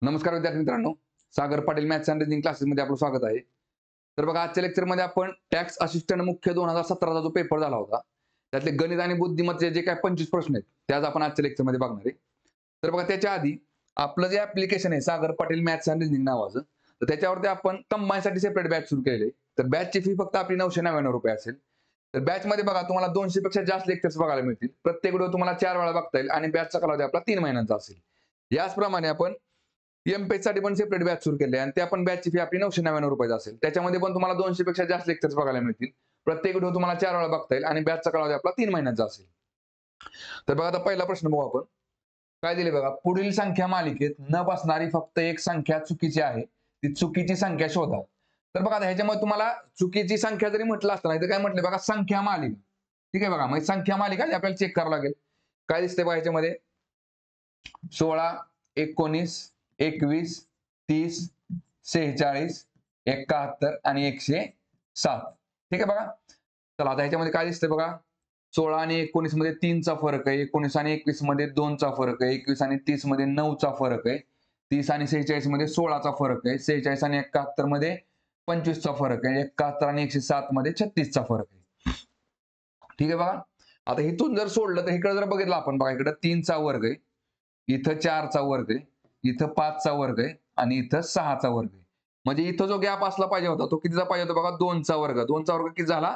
नमस्कार विद्यार्थी मित्रांनो, Sagar Patil maths and reasoning क्लासेसमध्ये आपलं स्वागत आहे. तर बघा, आजच्या लेक्चरमध्ये आपण टॅक्स असिस्टंट मुख्य 2017चा जो पेपर झाला होता, त्यातले गणित आणि बुद्धिमत्तेचे जे काही 25 प्रश्न आहेत, ते आज आपण आजच्या लेक्चरमध्ये बघणार आहे. तर बघा, त्याच्या आधी आपलं जे ऍप्लिकेशन आहे Sagar Patil maths and reasoning नावाचं, तर त्याच्यावरती आपण कंबाईनसाठी सेपरेट बॅच सुरू केलेली आहे. तर बॅचची फी फक्त आपली 999 रुपये असेल. तर बॅचमध्ये बघा, तुम्हाला 200 पेक्षा जास्त लेक्चर्स बघायला मिळतील. प्रत्येक व्हिडिओ तुम्हाला 4 वेळा बघता येईल आणि बॅचचा कालावधी आपला 3 महिन्यांचा असेल. याचप्रमाणे आपण एमपेच साठी पण सेपरेट बॅच सुरू केले आणि त्या पण बॅचची फी आपली 999 रुपये असेल. त्याच्यामध्ये पण तुम्हाला 200 पेक्षा जास्त लेक्चर्स बघायला मिळतील. प्रत्येक व्हिडिओ तुम्हाला 4 वेळा बघता येईल आणि बॅचचा कालावधी आपला 3 महिन्यांचा असेल. तर बघा, आता पहिला प्रश्न बघू आपण. काय दिले बघा, पुढील संख्या मालिकेत न बसणारी फक्त एक संख्या चुकीची आहे, ती चुकीची संख्या शोधा. तर बघा, ह्याच्यामध्ये तुम्हाला चुकीची संख्या जरी म्हटलं असतं, नाही तर काय म्हटले बघा, संख्या मालिका. ठीक आहे बघा, मग संख्या मालिका आपल्याला चेक करावं लागेल. काय दिसते बघा ह्याच्यामध्ये, 16, 19, 21, 30, 46, 71 आणि 107. ठीक आहे बघा. चला, आता ह्याच्यामध्ये काय दिसतंय बघा, 16 आणि 19 मध्ये 3 चा फरक आहे, 19 आणि 21 मध्ये 2 चा फरक आहे, 21 आणि 30 मध्ये 9 चा फरक आहे, 30 आणि 46 मध्ये 16 चा फरक आहे, 46 आणि 71 मध्ये 25 चा फरक आहे, 71 आणि 107 मध्ये 36 चा फरक आहे. ठीक आहे बघा. आता इथून जर सोडलं तर इकडे जर बघितलं आपण, बघा इकडे 3 चा वर्ग आहे, इथं 4 चा वर्ग आहे, इथं 5 चा वर्ग आहे आणि इथं 6 चा वर्ग आहे. म्हणजे इथं जो गॅप असला पाहिजे होता तो कितीचा पाहिजे होता बघा, 2 चा वर्ग. 2 चा वर्ग किती झाला,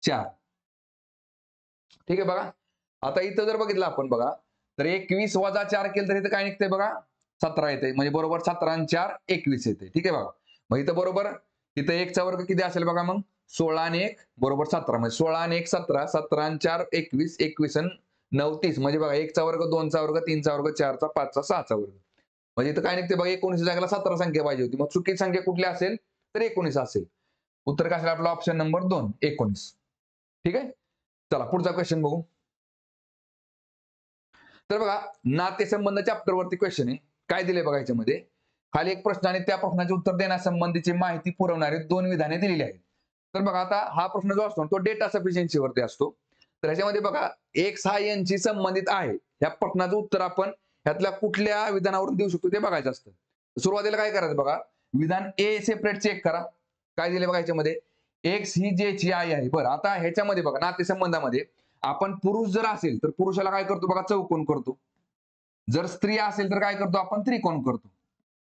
4. ठीक आहे बघा. आता इथं जर बघितलं आपण बघा, तर 21 वजा 4 केलं तर इथं काय निघतंय बघा, 17 येते. म्हणजे बरोबर 17 आणि 4 21 येते. ठीक आहे बघा. मग इथं बरोबर इथं 1 चा वर्ग किती असेल बघा, मग 16 आणि 1 बरोबर 17. म्हणजे 16 आणि 1 17, 17 आणि 4 21, 21 आणि 9 30. म्हणजे बघा, 1 चा वर्ग, 2 चा वर्ग, 3 चा वर्ग, 4 चा, 5 चा, 6 चा वर्ग. म्हणजे इथं काय निघते बघा, 19 जागेला 17 संख्या पाहिजे होती. मग चुकीची संख्या कुठली असेल, तर 19 असेल. उत्तर काय असेल आपला, ऑप्शन नंबर 2, 19. ठीक आहे. चला पुढचा क्वेश्चन बघू. तर बघा, नातेसंबंध चॅप्टर वरती क्वेश्चन आहे. काय दिले बघा याच्यामध्ये, खाली एक प्रश्न आणि त्या प्रश्नाचे उत्तर देण्यासंबंधीची माहिती पुरवणारी 2 विधाने दिलेली आहेत. तर बघा, आता हा प्रश्न जो असतो तो डेटा सफिशियन्सी वरती असतो. तर ह्याच्यामध्ये बघा, x हा n शी संबंधित आहे, या प्रश्नाचं उत्तर आपण ह्यातल्या कुठल्या विधानावरून देऊ शकतो ते बघायचं असतं. सुरुवातीला काय करायचं बघा, विधान ए सेपरेट चेक करा. काय दिले बघा याच्यामध्ये, x ही j ची आई आहे. बरं, आता ह्याच्यामध्ये बघा, नातेसंबंधामध्ये आपण पुरुष जर असेल तर पुरुषाला काय करतो बघा, चौकोन करतो. जर स्त्री असेल तर काय करतो आपण, त्रिकोण करतो.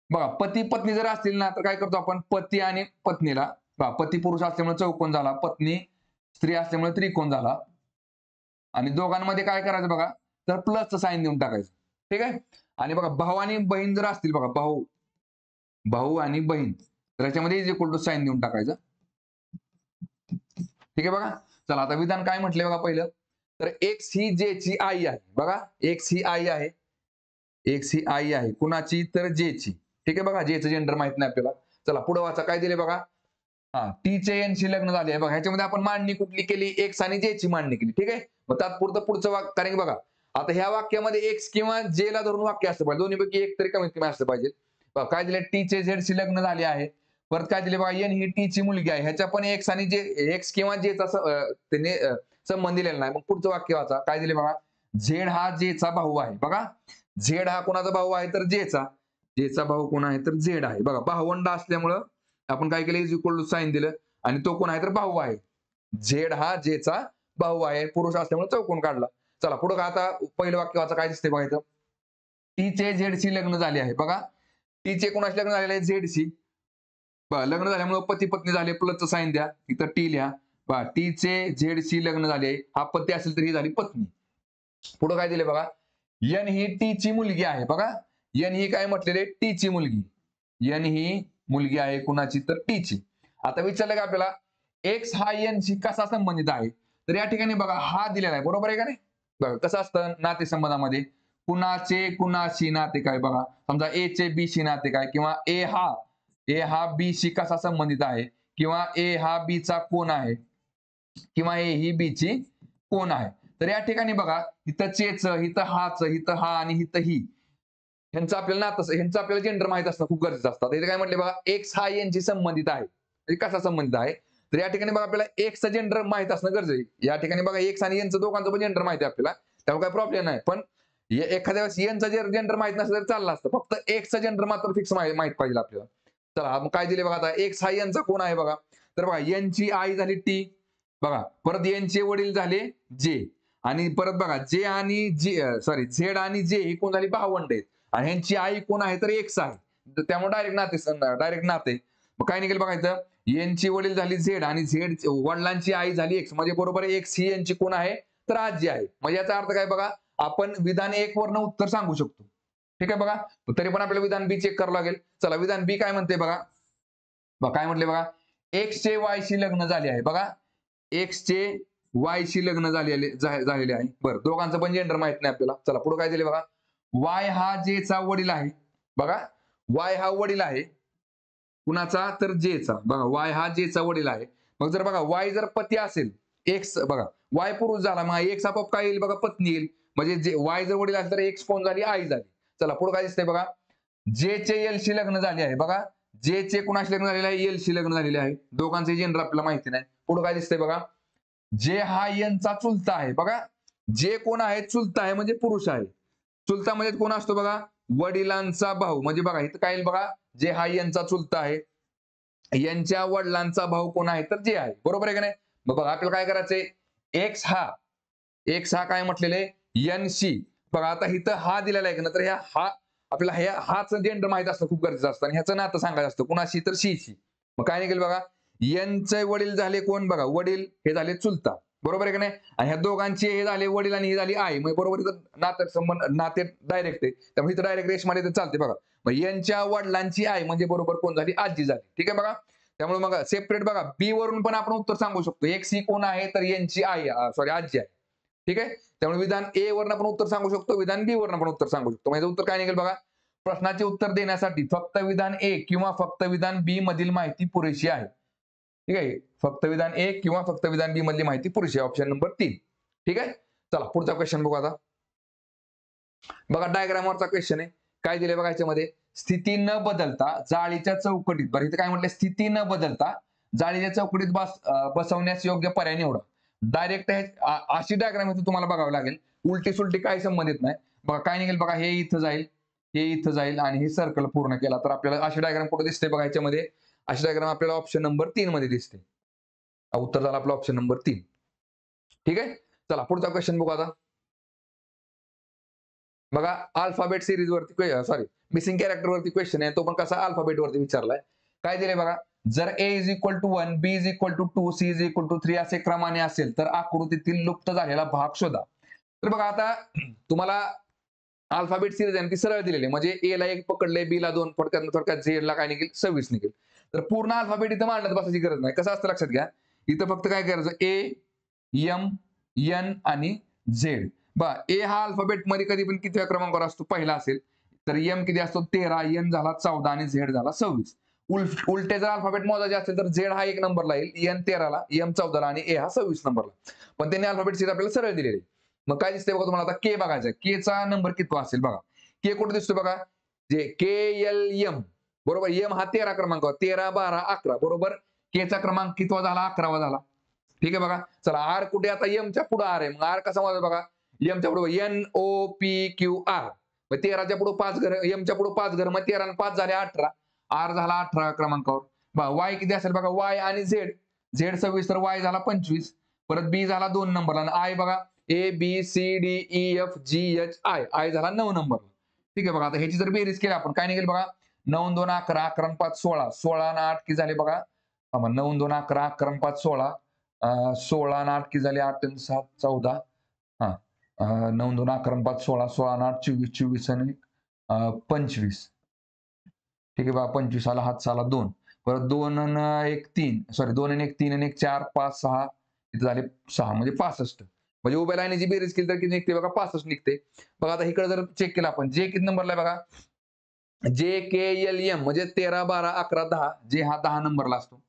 बघा, पती पत्नी जर असतील ना, तर काय करतो आपण, पती आणि पत्नीला, बघा, पती पुरुष असल्यामुळे चौकोन झाला, पत्नी स्त्री असल्यामुळे त्रिकोण झाला. आणि दोघांमध्ये काय करायचं बघा, तर प्लसचं साइन देऊन टाकायचं. ठीक आहे. आणि बघा, भाऊ आणि बहीण जर असतील बघा, भाऊ आणि बहीण, तर याच्यामध्ये इज इक्वल टू साइन देऊन टाकायचं. ठीक आहे बघा. चला, आता विधान काय म्हटले बघा पहिलं, तर x ही j ची आई आहे. बघा, x ही आई आहे, x ही आई आहे कुणाची, तर j ची. ठीक आहे बघा, j चं जेंडर माहित नाही आपल्याला. चला पुढे वाचा. काय दिले बघा, t चे n शी लग्न झाले आहे. बघा, ह्याच्यामध्ये आपण मांडणी कुठली केली, x आणि j ची मांडणी केली. ठीक आहे. मग तात्पुरतं पुढचं वाक्य, कारण की बघा, आता ह्या वाक्यामध्ये x किंवा j ला धरून वाक्य असलं पाहिजे, दोन्हीपैकी एक तरी कमीत कमी असलं पाहिजे. बघा, काय दिले, t चे z शी लग्न झाले आहे. परत काय दिले बघा, n ही t ची मुलगी आहे. ह्याच्या पण x आणि j, x किंवा j चा त्याने संबंध दिलेला नाही. मग पुढचं वाक्य वाचा. काय दिले बघा, z हा j चा भाऊ आहे. बघा, z हा कोणाचा भाऊ आहे, तर j चा. j चा भाऊ कोण आहे, तर z आहे. बघा, भावंड असल्यामुळं आपण काय केलं, इज इक्वल टू साइन दिलं आणि तो कोण आहे, तर भाऊ आहे. z हा j चा भाऊ आहे, पुरुष असल्यामुळे चौकोन काढला. चला पुढे, आता पहिलं वाक्य वाचा. काय दिसते बघा इथं, t चे z शी लग्न झाले आहे. बघा, t चे कोणाशी लग्न झालेले आहे, z शी. लग्न झाल्यामुळे पती पत्नी झाले, प्लसचं साइन द्या, इथं t लिहा. बघा, t चे z शी लग्न झाले, हा पती असेल तर ही झाली पत्नी. पुढे काय दिले बघा, n ही t ची मुलगी आहे. बघा, n ही काय म्हटलेले, t ची मुलगी. n ही मुलगी आहे कुणाची, तर t ची. आता विचारलं का आपल्याला, x हा n शी कसा संबंधित आहे, तर या ठिकाणी बघा हा दिलेला आहे. बरोबर आहे का नाही. बघा, कसं असतं नातेसंबंधामध्ये, कुणाचे कुणाशी नाते काय. बघा, समजा a चे b शी नाते काय, किंवा a हा b शी कसा संबंधित आहे, किंवा a हा b चा कोण आहे, किंवा a ही b ची कोण आहे. तर या ठिकाणी बघा, इथं चेचं, इथं हाचं, इथं हा आणि इथं ही, ह्यांचं आपल्याला नातं, ह्यांचं आपल्याला जेंडर माहित असणं खूप गरजेचं असतं. इथे काय म्हटले बघा, x हा n शी संबंधित आहे. म्हणजे कसा संबंधित आहे, तर या ठिकाणी बघा आपल्याला x चं जेंडर माहित असणं गरजेचं आहे. या ठिकाणी बघा, x आणि n चं दोघांचं पण जेंडर माहिती आहे आपल्याला, त्यामुळे काही प्रॉब्लेम नाही. पण एखाद्या वेळेस यांचा जेंडर माहित नसलं तर चाललं असतं, फक्त एक्सचा जेंडर मात्र फिक्स माहित पाहिजे आपल्याला. चला मग काय दिले बघा आता, एक्स हा यांचा कोण आहे बघा, तर बघा यांची आई झाली टी, बघा परत यांचे वडील झाले जे, आणि परत बघा जे आणि झेड आणि जे ही कोण झाली भावंड आहेत, आणि ह्यांची आई कोण आहे तर एक्स आहे. तर त्यामुळे डायरेक्ट नाते. मग काय निघेल बघायचं, यांची वडील झाली झेड आणि झेड वडिलांची आई झाली एक्स, म्हणजे बरोबर एक्स ही यांची कोण आहे तर आजी आहे. म्हणजे याचा अर्थ काय बघा, आपण विधान 1 वरनं उत्तर सांगू शकतो. ठीक आहे बघा, तरी पण आपल्याला विधान बी चेक करावं लागेल. चला विधान बी काय म्हणते बघा, काय म्हटले बघा, एक्स चे वाय शी लग्न झाले आहे. बघा एक्स चे वाय शी लग्न झालेले आहे. बरं, दोघांचं पण जेंडर माहित नाही आपल्याला. चला पुढे काय दिले बघा, वाय हा जे चा वडील आहे. बघा वाय हा वडील आहे कुणाचा तर जे चा. बघा वाय हा जे चा वडील आहे. मग जर बघा वाय जर पती असेल, एक्स बघा वाय पुरुष झाला, मग एक्स आपोआप काय येईल बघा, पत्नी येईल. म्हणजे जे वाय जर वडील असेल तर एक्स कोण झाली, आई झाली. चला पुढे काय दिसतंय बघा, जे चे एल शी लग्न झाले आहे. बघा जे चे कुणाशी लग्न झालेले आहे, एल शी लग्न झालेले आहे. दोघांचे जेंडर आपल्याला माहिती नाही. पुढे काय दिसतंय बघा, जे हा यांचा चुलता आहे. बघा जे कोण आहे चुलता आहे म्हणजे पुरुष आहे. चुलता म्हणजे कोण असतो बघा, वडिलांचा भाऊ. म्हणजे बघा इथं काय येईल बघा, जे हा यांचा चुलता आहे, यांच्या वडिलांचा भाऊ कोण आहे तर जे आहे. बरोबर आहे का नाही. मग बघा आपल्याला काय करायचंय, एक्स हा काय म्हटलेले एन शी. बघा आता इथं हा दिलेला आहे ना, तर आपल्याला हाच जेंडर माहित असतं खूप गरजेचं असतं, आणि ह्याचं नातं सांगायचं असतं कुणाशी तर शी. मग काय निघेल बघा, यांचे वडील झाले कोण बघा, वडील हे झाले चुलता. बरोबर आहे का नाही. आणि ह्या दोघांचे हे झाले वडील आणि ही झाली आई. मग बरोबर इथं नाते डायरेक्ट आहे, त्यामुळे इथं डायरेक्ट रेशमध्ये तर चालते. बघा मग यांच्या वडिलांची आई म्हणजे बरोबर कोण झाली, आजी झाली. ठीक आहे बघा. त्यामुळे मग सेपरेट बघा बी वरून पण आपण उत्तर सांगू शकतो. एक्स ही कोण आहे तर यांची आई आजी आहे. ठीक आहे. त्यामुळे विधान ए वरनं आपण उत्तर सांगू शकतो, विधान बी वरनं आपण उत्तर सांगू शकतो. म्हणजे उत्तर काय निघेल बघा, प्रश्नाचे उत्तर देण्यासाठी फक्त विधान ए किंवा फक्त विधान बी मधील माहिती पुरेशी आहे. ठीक आहे, फक्त विधान ए किंवा फक्त विधान बी मधली माहिती पुरेशी आहे. Option number 3. ठीक आहे. चला पुढचा क्वेश्चन बघू आता. बघा डायग्रामवरचा क्वेश्चन आहे. काय दिले बघा याच्यामध्ये, स्थिती न बदलता जाळीच्या चौकटीत, बरं इथं काय म्हटलं, स्थिती न बदलता जाळीच्या चौकटीत बसवण्यास योग्य पर्याय निवडा. डायरेक्ट अशी डायग्राम इथं तुम्हाला बघावं लागेल, उलटी सुलटी काही संबंधित नाही. बघा काय निघेल बघा, हे इथं जाईल, हे इथं जाईल, आणि हे सर्कल पूर्ण केला तर आपल्याला अशी डायग्राम कुठे दिसते बघा याच्यामध्ये, अशी डायग्राम आपल्याला ऑप्शन नंबर 3 मध्ये दिसते. उत्तर झालं आपलं ऑप्शन नंबर 3. ठीक आहे. चला पुढचा क्वेश्चन बघू आता. बघा अल्फाबेट सिरीज वरती, सॉरी मिसिंग कॅरेक्टर वरती क्वेश्चन आहे, तो पण कसा अल्फाबेट वरती विचारलाय. काय दिले बघा, जर a is equal to 1, b is equal to 2, c is equal to 3 असे क्रमाने असेल तर आकृतीतील लुप्त झालेला भाग शोधा. तर बघा आता तुम्हाला अल्फाबेट सिरीज आहे ती सरळ दिलेली, म्हणजे ए ला 1 पकडले, बी ला 2 थोडक्यात झेड ला काय निघेल 26 निघेल. तर पूर्ण अल्फाबेट इथं मांडण्यात बसायची गरज नाही. कसं असतं लक्षात घ्या, इथं फक्त काय करायचं, ए, एम, एन आणि झेड. बघा ए हा अल्फाबेट मध्ये कधी पण किती क्रमांकावर असतो, पहिला असेल तर एम किती असतो 13, एन झाला 14 आणि झेड झाला 26. उलटे जर अल्फाबेट मोजायचे असेल तर झेड हा 1 नंबरला येईल, एन 13 ला, एम 14 ला आणि ए हा 26 नंबरला. पण त्यांनी अल्फाबेट सिरीज आपल्याला सरळ दिलेली. मग काय दिसतंय बघा तुम्हाला, आता के बघायचा, के चा नंबर किती असेल बघा. के कुठे दिसतो बघा, जे के एल एम, बरोबर एम हा 13 क्रमांकावर, 13, 12, 11 बरोबर. के चा क्रमांक कितवा झाला, 11वा झाला. ठीक आहे बघा. चला आर कुठे, आता एमच्या पुढे आर आहे, मग आर कसा मोजायचा बघा, एमच्या पुढे N O P Q R, मग 13च्या पुढे 5 घर, एमच्या पुढे 5 घर, मग 13 आणि 5 झाले 18, आर झाला 18 क्रमांकावर. बघा वाय किती असेल बघा, वाय आणि झेड, झेड 26 तर वाय झाला 25, परत बी झाला 2 नंबरला, आणि आय बघा A B C D E F G H I, I झाला 9 नंबरला. ठीक आहे बघा. आता ह्याची जर बेरीज केली आपण काय निघेल बघा, 9 2 11, 11 5 16, 16 आणि 8 किती झाले बघा, 9 2 11, 11 5 16, 16 आणि 8 किती झाले, 8 आणि 7 14, 9 2 11 5 16, 16 आणि 8 24, 24 आणि 25. ठीक आहे बघा, 25 आला, हात आला 2, परत 2 आणि 1 3, सॉरी 2 आणि 1 3 आणि 1 4 5 6, इथे झाले 6 म्हणजे 65. म्हणजे उभ्या लाईनीची बेरीज केली तर किती निघते बघा, 65 निघते. बघा आता इकडे जर चेक केलं आपण, जे किती नंबरला आहे बघा, जे के एल एम म्हणजे 13 12 11 10, जे हा 10 नंबरला असतो.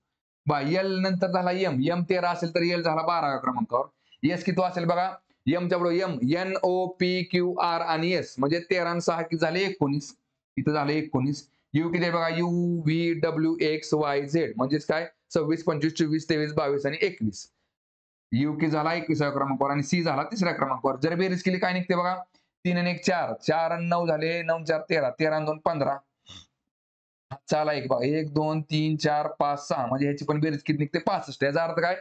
बा एल नंतर झाला एम, एम 13 असेल तर एल झाला 12 क्रमांकावर. एस किती असेल बघा, एमच्या पुढे M, N O P Q R आणि एस, म्हणजे 13 आणि 6 किती झाले 19, इथं झाले 19. यू किती आहे बघा, U V W x Y Z, म्हणजेच काय 26 25 24 23 22 आणि 21. यू की झाला 21व्या क्रमांकावर आणि सी झाला 3ऱ्या क्रमांकावर. जर बेरीज केली काय निघते बघा, 3 आणि 1 4, 4 आणि 9 झाले, 9 4 13, 13 आणि 2 15. चला एक बघा 1 2 3 4 5 6 म्हणजे ह्याची पण बेरीज किती निघते 65. याचा अर्थ काय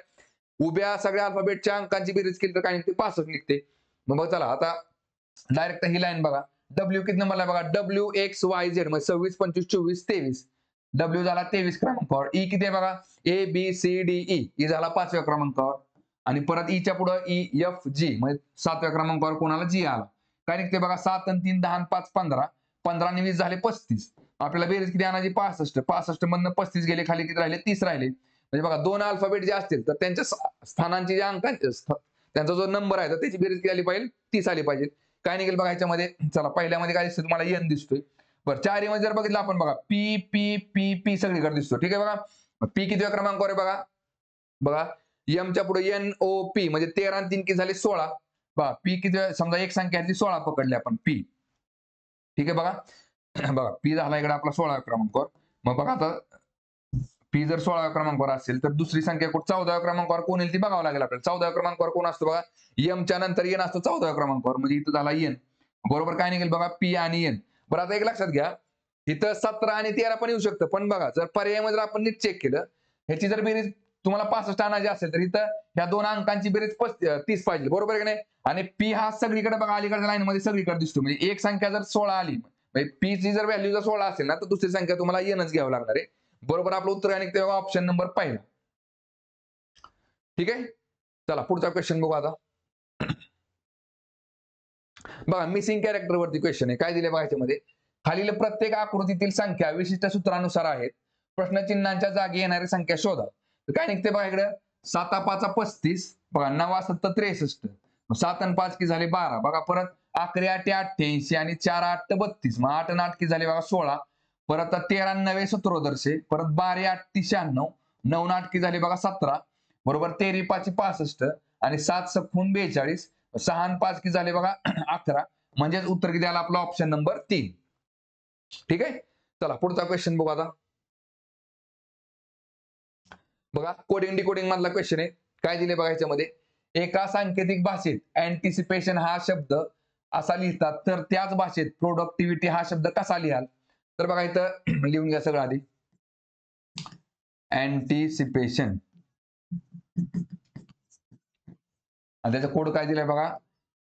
उभ्या सगळ्या अल्फाबेटच्या अंकांची बेरीज केली तर काय निघते 65 निघते. मग बघा चला आता डायरेक्ट ही लाईन बघा डब्ल्यू किती नंबरला बघा डब्ल्यू एक्स वाय झेड म्हणजे 26 25 24 23. डब्ल्यू झाला 23 क्रमांकावर. ई किती आहे बघा A B C D E झाला 5व्या क्रमांकावर आणि परत ईच्या पुढे ई एफ जी म्हणजे 7व्या क्रमांकावर कोणाला जी आला. काय निघते बघा 7 आणि 3 10 आणि 5 15, 15 आणि 20 झाले 35. आपल्याला बेरीज किती आणायची 65. 65 मधनं 35 गेले खाली किती राहिले 30 राहिले. म्हणजे बघा दोन अल्फाबेट जे असतील तर त्यांच्या स्थानांची जे अंकांचे त्यांचा जो नंबर आहे तर त्याची बेरीज किती आली पाहिजे 30 आली पाहिजे. काय निघेल बघा याच्यामध्ये चला पहिल्यामध्ये काय दिसतं तुम्हाला एन दिसतोय. बरं 4 मध्ये जर बघितलं आपण बघा पी पी पी पी सगळीकडे दिसतो. ठीक आहे बघा पी किती क्रमांकावर आहे बघा बघा एमच्या पुढे एन ओ पी म्हणजे 13 आणि 3 किती झाले 16. बघा पी किती समजा एक संख्या 16 पकडली आपण पी. ठीक आहे बघा बघा पी झाला इकडे आपला 16 क्रमांकावर. मग बघा आता पी जर 16 क्रमांकावर असेल तर दुसरी संख्या 14 क्रमांकावर कोण येईल ती बघावं लागेल आपल्याला. 14 क्रमांकावर कोण असतो बघा एमच्या नंतर एन असतो 14 क्रमांकावर म्हणजे इथं झाला एन. बरोबर काय निघेल बघा पी आणि एन. बरं आता एक लक्षात घ्या इथं 17 आणि 13 पण येऊ शकतं पण बघा जर पर्यायामध्ये जर आपण नीट चेक केलं ह्याची जर बेरीज तुम्हाला 65 आणायची असेल तर इथं ह्या दोन अंकांची बेरीज 30 पाहिजे. बरोबर आहे की नाही. आणि पी हा सगळीकडे बघा अलीकडच्या लाईन मध्ये सगळीकडे दिसतो म्हणजे एक संख्या जर 16 आली म्हणजे पी ची जर व्हॅल्यू जर 16 असेल ना तर दुसरी संख्या तुम्हाला एनच घ्यावं लागणार आहे. बरोबर आपलं उत्तर आणि तेव्हा ऑप्शन नंबर पहिला. ठीक आहे चला पुढचा क्वेश्चन बघू आता. बघा मिसिंग कॅरेक्टर वरती क्वेश्चन आहे. काय दिले बघा याच्यामध्ये खालील प्रत्येक आकृतीतील संख्या विशिष्ट सूत्रानुसार आहेत. प्रश्नचिन्हांच्या जागी येणारी संख्या शोधा. तर काय निघते बघा इकडे 7 5 35 बघा 9 7 63 7 आणि 5 की झाले 12 बघा परत 11 8 88 आणि 4 8 32 मग 8 आणि 8 की झाले बघा 16 परत 13 9 17 परत 12 8 96 9 8 की झाले बघा 17 बरोबर 13 5 65 आणि 7 6 42 6 आणि 5 की झाले बघा 11 म्हणजेच उत्तर किती आलं आपलं ऑप्शन नंबर 3. ठीक आहे चला पुढचा क्वेश्चन बघू आता. बघा कोडिंग डिकोडिंग मधला क्वेश्चन आहे. काय दिले बघा याच्यामध्ये एका सांकेतिक भाषेत अँटिसिपेशन हा शब्द असा लिहितात तर त्याच भाषेत प्रोडक्टिव्हिटी हा शब्द कसा लिहाल. तर बघा इथं लिहून घ्या सगळं आधी अँटिसिपेशन आणि त्याचा कोड काय दिलाय बघा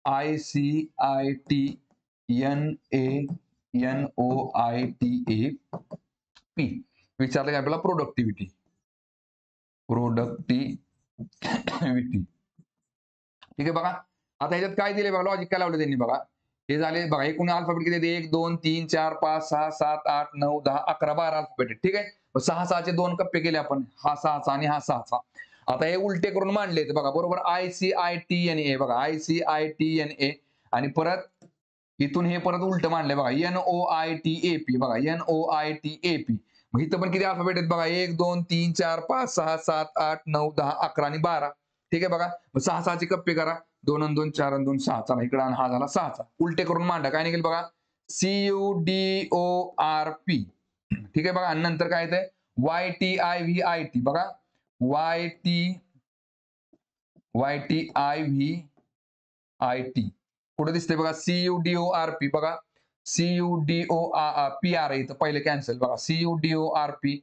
ICITNANOITA विचारलं काय आपल्याला प्रोडक्टिव्हिटी ठीक आहे बघा. आता ह्याच्यात काय दिले बघा लॉजिक काय लावलं त्यांनी बघा हे झाले बघा एकूण अल्फाबेट किती 1 2 3 4 5 6 7 8 9 10 11 12 अल्फाबेट. ठीक आहे 6 6 चे 2 कप्पे केले आपण हा 6 आणि हा 6. आता हे उलटे करून मांडले बघा बरोबर ICITNA बघा ICITNA आणि परत इथून हे परत उलट मांडले बघा NOITAP बघा NOITAP. मग इथं पण किती अल्फाबेट आहेत बघा 1 2 3 4 5 6 7 8 9 10 11 आणि 12. ठीक आहे बघा 6 6 चे कप्पे करा 2 आणि 2 4 आणि 2 6 चला इकडे हा झाला 6 उलटे करून मांडा काय निघेल बघा CUDORP. ठीक आहे बघा आणि नंतर काय येतंय YTIVIT बघा YTIVIT कुठे दिसते बघा CUDORP बघा CUDORP इथं पहिले कॅन्सल बघा CUDORP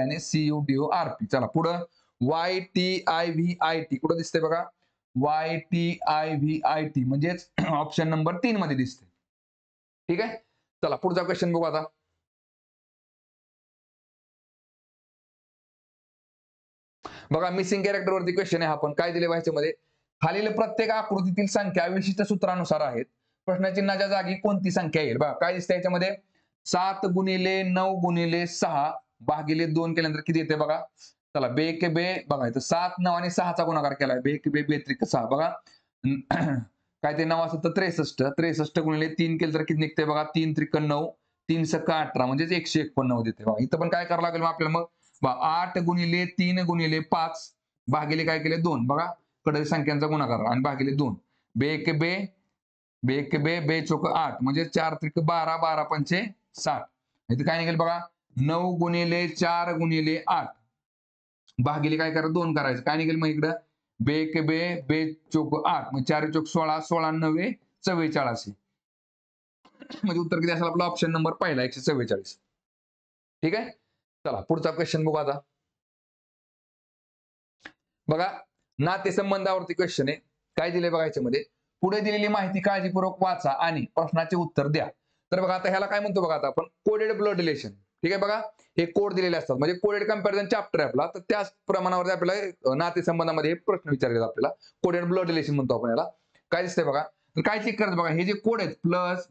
आणि CUDORP. चला पुढं YTIVIT कुठं दिसते बघा YTIVIT म्हणजेच ऑप्शन नंबर 3 मध्ये दिसते. ठीक आहे चला पुढचा क्वेश्चन बघू आता. बघा मिसिंग कॅरेक्टर वरती क्वेश्चन आहे. आपण काय दिले ह्याच्यामध्ये खालील प्रत्येक आकृतीतील संख्या विशिष्ट सूत्रानुसार आहेत. प्रश्नचिन्हाच्या जागी कोणती संख्या येईल बघा काय दिसते याच्यामध्ये 7 गुणिले 9 गुणिले 6 भागिले 2 केल्यानंतर किती येते बघा चला बे के बे बघा इथं 7 9 आणि 6 चा गुणाकार केलाय बे के बे बेत्रिक 6 बघा काय ते 9 असतं 63 गुणिले 3 केलं तर किती निघते बघा 3 त्रिक 9 3 सक 18 म्हणजेच 189 देते बघा. इथं पण काय करावं लागेल मग आपल्याला मग 8 गुणिले 3 गुणिले 5 भागिले काय केले 2 बघा कडे संख्यांचा गुणाकार आणि भागिले 2 बे के बे बे के बे बे चोक 8 म्हणजे 4 त्रिक 12 12 पंचे 60. इथे काय निघेल बघा 9 गुणिले 4 गुणिले 8 भागिले काय करा 2 करायचं काय निघेल मग इकडं बे के बे बे चोक 8 मग 4 चोक 16 16 9 144 म्हणजे उत्तर किती असेल आपला ऑप्शन नंबर पहिला 144. ठीक आहे. चला पुढचा क्वेश्चन बघू आता. बघा नातेसंबंधावरती क्वेश्चन आहे. काय दिले बघा याच्यामध्ये, पुढे दिलेली माहिती काळजीपूर्वक वाचा आणि प्रश्नाचे उत्तर द्या. तर बघा आता ह्याला काय म्हणतो बघा आता आपण कोडेड ब्लड रिलेशन. ठीक आहे बघा, हे कोड दिलेले असतात म्हणजे कोडेड कंपॅरिझन चॅप्टर आहे आपला, तर त्याच प्रमाणावरती आपल्याला नातेसंबंधामध्ये हे प्रश्न विचारले जातात आपल्याला. कोडेड ब्लड रिलेशन म्हणतो आपण याला. काय दिसतंय बघा, तर काय चेक करायचं बघा, हे जे कोड आहेत प्लस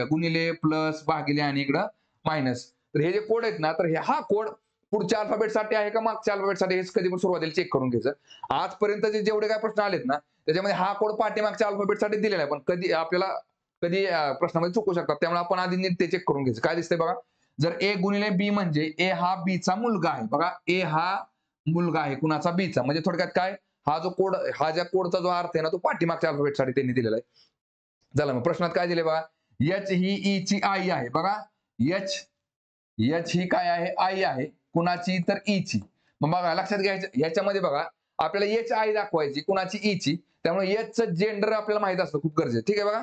गुणिले प्लस भागिले आणि इकडं मायनस, तर हे जे कोड आहेत ना, तर हा कोड पुढच्या अल्फाबेटसाठी आहे का मागच्या अल्फाबेटसाठी हे कधी पण सुरुवातीला चेक करून घ्यायचं. आजपर्यंत जेवढे काय प्रश्न आलेत ना, त्याच्यामध्ये हा कोड पाठीमागच्या अल्फाबेटसाठी दिलेला आहे, पण कधी आपल्याला प्रश्नामध्ये चुकू शकतात, त्यामुळे आपण आधी नीट ते चेक करून घ्यायचं. काय दिसतंय बघा, जर ए गुणिले बी म्हणजे ए हा बी चा मुलगा आहे. बघा ए हा मुलगा आहे कुणाचा, बी चा. म्हणजे थोडक्यात काय, हा जो कोड, हा ज्या कोडचा जो अर्थ आहे ना, तो पाठीमागच्या अल्फाबेटसाठी त्यांनी दिलेला आहे. झालं मग प्रश्नात काय दिले बघा, एच ही ई ची आई आहे. बघा एच ही काय आहे, आई आहे. कुणाची, तर ई ची. मग बघा लक्षात घ्यायचं याच्यामध्ये बघा, आपल्याला एच आई दाखवायची, कुणाची, ई ची. त्यामुळे एच चं जेंडर आपल्याला माहित असतं, खूप गरजेचं. ठीक आहे बघा.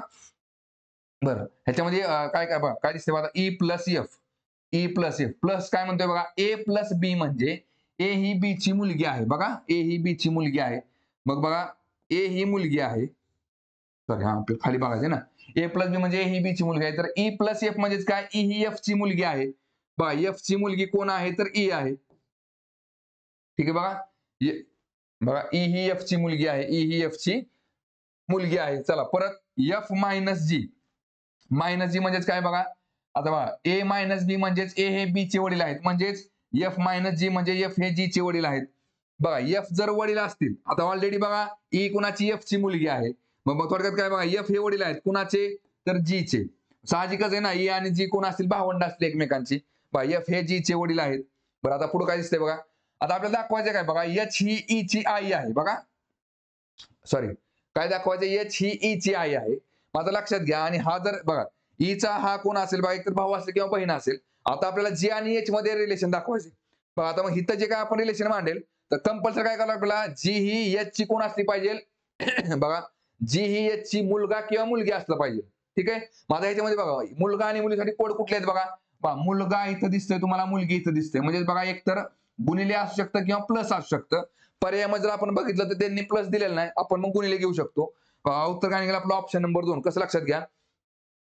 बरं ह्याच्यामध्ये काय काय बघा, काय दिसते बघा, E plus F, E plus F plus काय म्हणतोय बघा, ए प्लस बी म्हणजे ए ही बी ची मुलगी आहे. बघा ए ही बी ची मुलगी आहे. मग बघा ए ही मुलगी आहे, सॉरी हा खाली बघायचे ना, ए प्लस बी म्हणजे ए ही बी ची मुलगी आहे. तर ई प्लस एफ म्हणजेच काय, ई ही एफ ची मुलगी आहे. बघा एफ ची मुलगी कोण आहे, तर ई आहे. ठीक आहे बघा, बघा ई ही एफ ची मुलगी आहे, ई ही एफ ची मुलगी आहे. चला परत एफ मायनस जी, मायनस जी म्हणजेच काय बघा, आता बघा ए मायनस बी म्हणजेच ए हे बी चे वडील आहेत, म्हणजेच एफ मायनस जी म्हणजे एफ हे जी चे वडील आहेत. बघा एफ जर वडील असतील, आता ऑलरेडी बघा ई कुणाची, एफ ची मुलगी आहे. मग थोडक्यात काय बघा, एफ हे वडील आहेत कुणाचे, तर जी चे. साहजिकच आहे ना, ई आणि जी कोण असतील, भावंड असतील एकमेकांची. बघा एफ हे जी चे वडील आहेत. बरं आता पुढे काय दिसतंय बघा, आता आपल्याला दाखवायचं काय बघा, एच ही ई ची आई आहे. बघा सॉरी काय दाखवायचं, एच ही ई ची आई आहे. माझं लक्षात घ्या, आणि हा जर बघा ईचा हा कोण असेल बघा, एक तर भाऊ असेल किंवा बहीण असेल. आता आपल्याला जी आणि एच मध्ये रिलेशन दाखवायचे. बघा आता मग इथं जे काय आपण रिलेशन मांडेल, तर कंपल्सरी काय करावं आपल्याला, जी ही एच ची कोण असली पाहिजे बघा, जी ही एच ची मुलगा किंवा मुलगी असलं पाहिजे. ठीक आहे. माझा ह्याच्यामध्ये बघा मुलगा आणि मुलीसाठी कोड कुठले आहेत बघा, मुलगा इथं दिसतोय तुम्हाला, मुलगी इथं दिसते. म्हणजे बघा एक तर गुणिले असू शकतं किंवा प्लस असू शकतं. पर्यायामध्ये जर आपण बघितलं तर त्यांनी प्लस दिलेलं नाही, आपण मग गुणिले घेऊ शकतो. उत्तर काय निघालं आपलं, ऑप्शन नंबर 2. कसं लक्षात घ्या,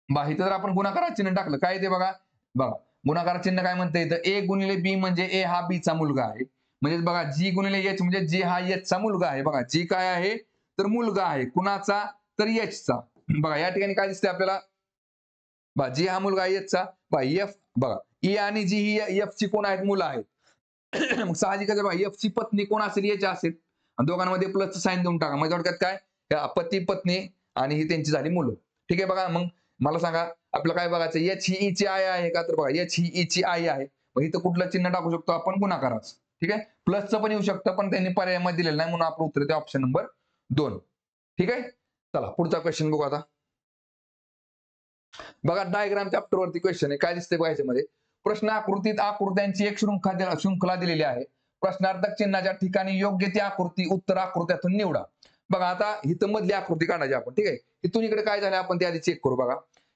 बघा इथं जर आपण गुणाकारात चिन्ह टाकलं, काय ते बघा, गुणाकारात चिन्ह काय म्हणतं इथं, ए गुणिले बी म्हणजे ए हा बी चा मुलगा आहे. म्हणजे बघा जी गुणिले एच म्हणजे जी हा एच चा मुलगा आहे. बघा जी काय आहे, तर मुलगा आहे कुणाचा, तर एच चा. बघा या ठिकाणी काय दिसतंय आपल्याला, बघा जी हा मुलगा आहे एच चा. बघा एफ, बघा ई आणि जी ही एफ ची कोण आहेत, मुलं आहेत. मग साहजिकच बघा एफ ची पत्नी कोण असेल, एच असेल. दोघांमध्ये प्लसचं साइन देऊन टाका. म्हणजे थोडक्यात काय, पती पत्नी आणि ही त्यांची झाली मुलं. ठीक आहे बघा, मग मला सांगा आपलं काय बघायचं, एच ही ई ची आई आहे का, तर बघा एच ही ई ची आई आहे. मग इथं कुठलं चिन्ह टाकू शकतो आपण, गुणाकाराचं. ठीक आहे, प्लसचं पण येऊ शकतं, पण त्यांनी पर्यायामध्ये दिलेलं नाही, म्हणून आपलं उत्तर येते ऑप्शन नंबर 2. ठीक आहे. चला पुढचा क्वेश्चन बघू आता. बघा डायग्राम चॅप्टर वरती क्वेश्चन आहे. काय दिसतंय बघा याच्यामध्ये, प्रश्न आकृतीत आकृत्यांची एक शृंखला दिलेली आहे. प्रश्नार्थक चिन्हाच्या ठिकाणी योग्य ती आकृती उत्तर आकृत्यातून निवडा. बघा आता इथं मधली आकृती काढायची आपण. ठीक आहे, इथून इकडे काय झालं आपण ते आधी चेक करू. बघा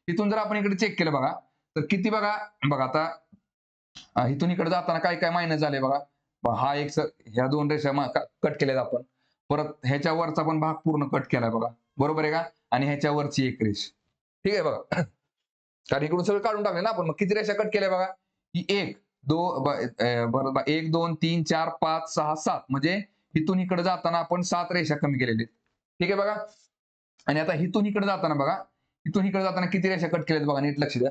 इथून जर आपण इकडे चेक केलं बघा, तर किती बघा, आता इथून इकडे जाताना काय काय मायनस झाले बघा. हा एक ह्या दोन रेषा कट केल्यात आपण. परत ह्याच्या वरचा पण भाग पूर्ण कट केलाय बघा, बरोबर आहे का, आणि ह्याच्या वरची एक रेष. ठीक आहे बघा, कारण इकडून सगळं काढून टाकले ना आपण. मग किती रेषा कट केल्या बघा, ही 1 2 1 2 3 4 5 6 7 म्हणजे इथून इकडे जाताना आपण 7 रेषा कमी केलेल्या. ठीक आहे बघा, आणि आता इथून इकडे जाताना बघा, इथून इकडे जाताना किती रेषा कट केल्यात बघा, नीट लक्ष द्या.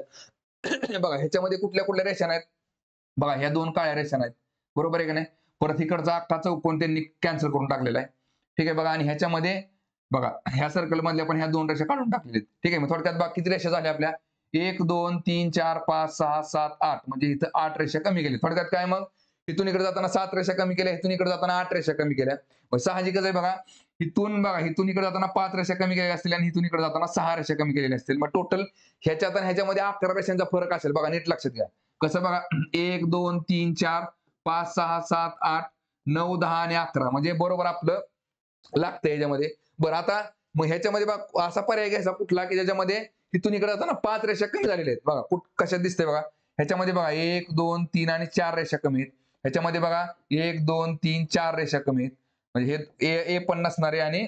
बघा ह्याच्यामध्ये कुठल्या कुठल्या रेषा आहेत बघा, ह्या 2 काळ्या रेषा आहेत, बरोबर आहे का नाही. परत इकडचा अख्खा चौकोन त्यांनी कॅन्सल करून टाकलेला आहे. ठीक आहे बघा, आणि ह्याच्यामध्ये बघा ह्या सर्कल मधल्या पण ह्या 2 रेषा काढून टाकलेल्या. ठीक आहे, मग थोडक्यात बघा किती रेषा झाल्या आपल्या, 1 2 3 4 5 6 7 8 म्हणजे इथं 8 रेषा कमी केल्या. थोडक्यात काय, मग इथून इकडे जाताना 7 रेषा कमी केल्या, इथून इकडे जाताना 8 रेषा कमी केल्या. मग साहजिकच आहे बघा, इथून इकडे जाताना 5 रेषा कमी केलेल्या असतील आणि इथून इकडे जाताना 6 रेषा कमी केलेल्या असतील. मग टोटल ह्याच्यात आणि ह्याच्यामध्ये 11 रेषांचा फरक असेल बघा, नीट लक्षात घ्या. कसं बघा, 1 2 3 4 5 6 7 8 9 10 आणि 11 म्हणजे बरोबर आपलं लागतं याच्यामध्ये. बरं आता मग ह्याच्यामध्ये बघा असा पर्याय घ्यायचा कुठला की ज्याच्यामध्ये इथून इकडे जाताना 5 रेषा कमी झालेल्या आहेत बघा कशात दिसतंय बघा ह्याच्यामध्ये बघा 1 2 3 आणि 4 रेषा कमी आहेत ह्याच्यामध्ये बघा 1 2 3 4 रेषा कमी आहेत म्हणजे हे ए पण नसणार आहे आणि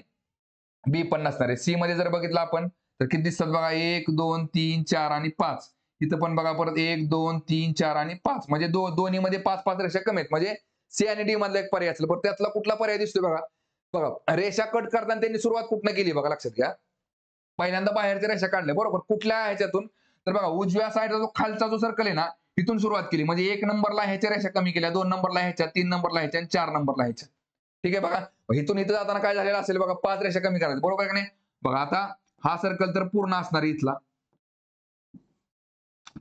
बी पण नसणार आहे सी मध्ये जर बघितलं आपण तर किती दिसतात बघा 1 2 3 4 आणि 5 इथं पण बघा परत 1 2 3 4 आणि 5 म्हणजे दोन्ही मध्ये 5 रेषा कमी आहेत म्हणजे सी आणि डी मधला एक पर्याय असेल पण त्यातला कुठला पर्याय दिसतोय बघा बघा रेषा कट करताना त्यांनी सुरुवात कुठनं केली बघा लक्षात घ्या पहिल्यांदा बाहेरच्या रेषा काढल्या बरोबर कुठल्या ह्याच्यातून तर बघा उजव्या साईडचा जो खालचा जो सर्कल आहे ना इथून सुरुवात केली म्हणजे 1 नंबरला ह्याच्या रेषा कमी केल्या 2 नंबरला ह्याच्या 3 नंबरला ह्याच्या आणि 4 नंबरला ह्याच्या ठीक आहे बघा इथून इथं जाताना काय झालेलं असेल बघा 5 रेषा कमी करायचं बरोबर आहे का नाही बघा आता हा सर्कल तर पूर्ण असणार इथला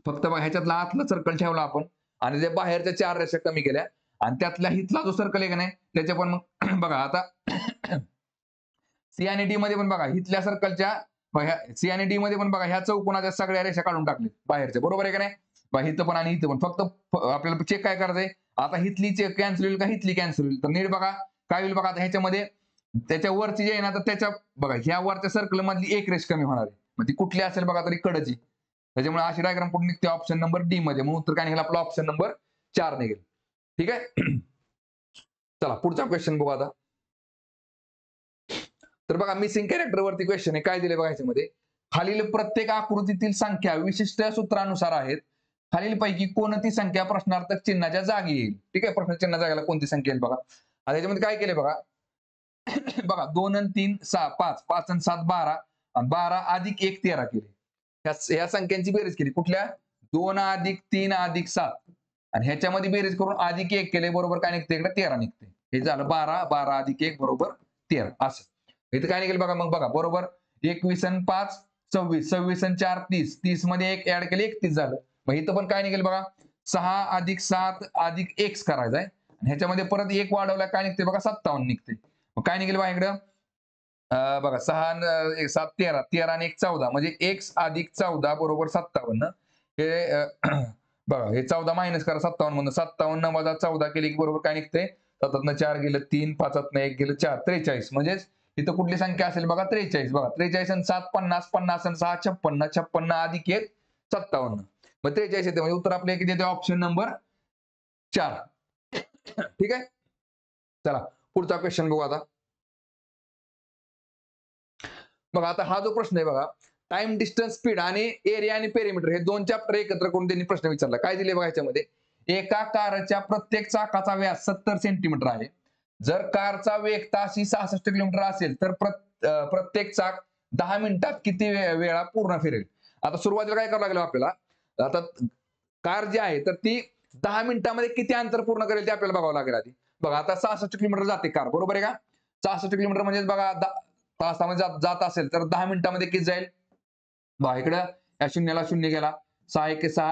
फक्त बघा ह्याच्यातला आतला सर्कल ठेवला आपण आणि जे बाहेरच्या 4 रेषा कमी केल्या आणि त्यातल्या हितला जो सर्कल आहे का नाही त्याच्या पण मग बघा आता सी आणि डी मध्ये पण बघा हितल्या सर्कलच्या सी आणि डी मध्ये पण बघा ह्या चौकोनाच्या सगळ्या रेषा काढून टाकली बाहेरच्या बरोबर आहे का नाही बघा हिथं पण आणि इथं पण फक्त आपल्याला चेक काय करायचंय आता हितली चेक कॅन्सल होईल का हितली कॅन्सल होईल तर नीट बघा काय होईल बघा आता ह्याच्यामध्ये त्याच्या वरची जे आहे ना तर त्याच्या बघा ह्या वरच्या सर्कल मधली एक रेष कमी होणार आहे मग ती कुठली असेल बघा तरी कडची त्याच्यामुळे अशी डायग्राम कुठे निघते ऑप्शन नंबर डी मध्ये म्हणून उत्तर काय निघेल आपला ऑप्शन नंबर 4 निघेल ठीक आहे चला पुढचा क्वेश्चन बघू आता तर बघा मिसिंग कॅरेक्टर वरती क्वेश्चन आहे काय दिले बघा याच्यामध्ये खालील प्रत्येक आकृतीतील संख्या विशिष्ट सूत्रानुसार आहेत खालीलपैकी कोणती संख्या प्रश्नार्थक चिन्हाच्या जागी येईल ठीक आहे प्रश्न चिन्ह जागेला कोणती संख्या येईल बघा आता याच्यामध्ये काय केले बघा बघा 2 आणि 3 6 5 5 आणि 7 12 आणि 12 अधिक 1 13 केले या संख्यांची बेरीज केली कुठल्या 2 अधिक 3 अधिक 7 आणि ह्याच्यामध्ये बेरीज करून अधिक 1 केले बरोबर काय निघते इकडे 13 निघते हे झालं 12 12 अधिक 1 बरोबर 13 असं इथं काय निघेल बघा मग बघा बरोबर 21 आणि 5 26 26 आणि 4 30 30 मध्ये 1 ऍड केले 31 झालं मग इथं पण काय निघेल बघा 6 अधिक 7 अधिक x करायचा आहे आणि ह्याच्यामध्ये परत 1 वाढवला काय निघते बघा 57 निघते मग काय निघेल बघा इकडं बघा 6 7 13 13 आणि 1 14 म्हणजे x अधिक 14 बरोबर 57 हे बघा हे 14 मायनस करा 57 म्हणून 57 वजा 14 केली की बरोबर काय निघते 7 4 गेलं 3 5 1 गेलं 4 43 म्हणजेच इथं कुठली संख्या असेल बघा 43 बघा 43 आणि 7 50 50 आणि 6 56 56 अधिक 1 57 मग 43 येते म्हणजे उत्तर आपल्या किती येते ऑप्शन नंबर 4 ठीक आहे चला पुढचा क्वेश्चन बघू आता बघा आता हा जो प्रश्न आहे बघा टाइम डिस्टन्स स्पीड आणि एरिया आणि पेरिमीटर हे दोन चॅप्टर एकत्र करून त्यांनी प्रश्न विचारला काय दिले बघा याच्यामध्ये एका कारच्या प्रत्येक चाकाचा व्यास 70 सेंटीमीटर आहे जर कारचा वेग ताशी 66 किलोमीटर असेल तर प्रत्येक चाक 10 मिनिटात किती वेळा पूर्ण फिरेल आता सुरुवातीला काय करावं लागेल आपल्याला आता कार जी आहे तर ती 10 मिनिटांमध्ये किती अंतर पूर्ण करेल ते आपल्याला बघावं लागेल आधी बघा आता 66 किलोमीटर जाते कार बरोबर आहे का 66 किलोमीटर म्हणजे बघा तासामध्ये जात असेल तर 10 मिनिटांमध्ये किती जाईल बघा इकडं या शून्याला शून्य गेला 6 1 6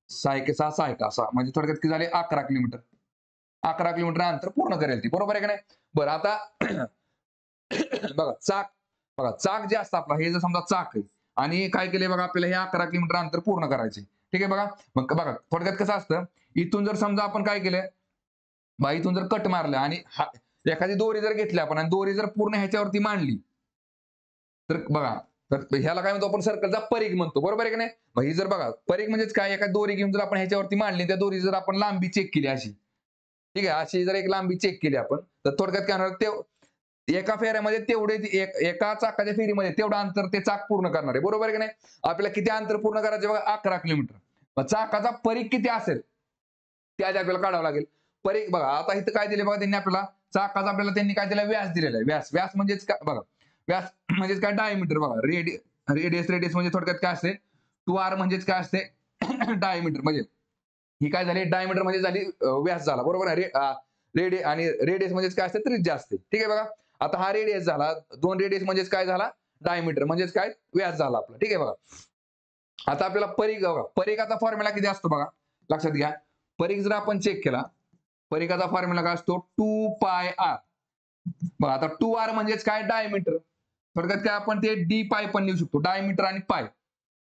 6 1 6 6 1 6 म्हणजे थोडक्यात किती झाले 11 किलोमीटर 11 किलोमीटर अंतर पूर्ण करेल ती बरोबर आहे का नाही बरं आता बघा चाक जे असतं आपला हे जर समजा चाक आहे आणि काय केले बघा आपल्याला हे 11 किलोमीटर अंतर पूर्ण करायचे ठीक आहे बघा मग बघा थोडक्यात कसं असतं इथून जर समजा आपण काय केलं बा इथून जर कट मारलं आणि एखादी दोरी जर घेतली आपण आणि दोरी जर पूर्ण ह्याच्यावरती मांडली तर बघा तर ह्याला काय म्हणतो आपण सर्कलचा परिघ म्हणतो बरोबर आहे का नाही मग ही जर बघा परिघ म्हणजेच काय एका दोरी घेऊन जर आपण ह्याच्यावरती मांडली त्या दोरी जर आपण लांबी चेक केली अशी ठीक आहे अशी जर एक लांबी चेक केली आपण तर थोडक्यात काय होणार ते एका फेऱ्यामध्ये तेवढे एका चाकाच्या फेरीमध्ये तेवढं अंतर ते चाक पूर्ण करणार आहे बरोबर आहे की नाही आपल्याला किती अंतर पूर्ण करायचे बघा 11 किलोमीटर मग चाकाचा परिघ किती असेल ते आधी आपल्याला काढावं लागेल परिघ बघा आता इथं काय दिले बघा त्यांनी आपल्याला चाकाचा आपल्याला त्यांनी काय दिलं व्यास दिलेला आहे व्यास म्हणजेच काय बघा व्यास म्हणजेच काय डायमीटर बघा रेडियस म्हणजे थोडक्यात काय असते 2r म्हणजेच काय असते डायमीटर म्हणजे ही काय झाली डायमीटर म्हणजे झाली व्यास झाला बरोबर आहे आणि रेडियस म्हणजेच काय असते त्रिज्या असते ठीक आहे बघा आता हा रेडियस झाला 2 रेडियस म्हणजेच काय झाला डायमीटर म्हणजेच काय व्यास झाला आपला ठीक आहे बघा आता आपल्याला परिघ बघा परिघाचा फॉर्म्युला किती असतो बघा लक्षात घ्या परिघ जर आपण चेक केला परिघाचा फॉर्म्युला काय असतो 2πr बघा आता 2r म्हणजेच काय डायमीटर थोडक्यात काय आपण ते डी पाय पण लिहू शकतो डायमीटर आणि पाय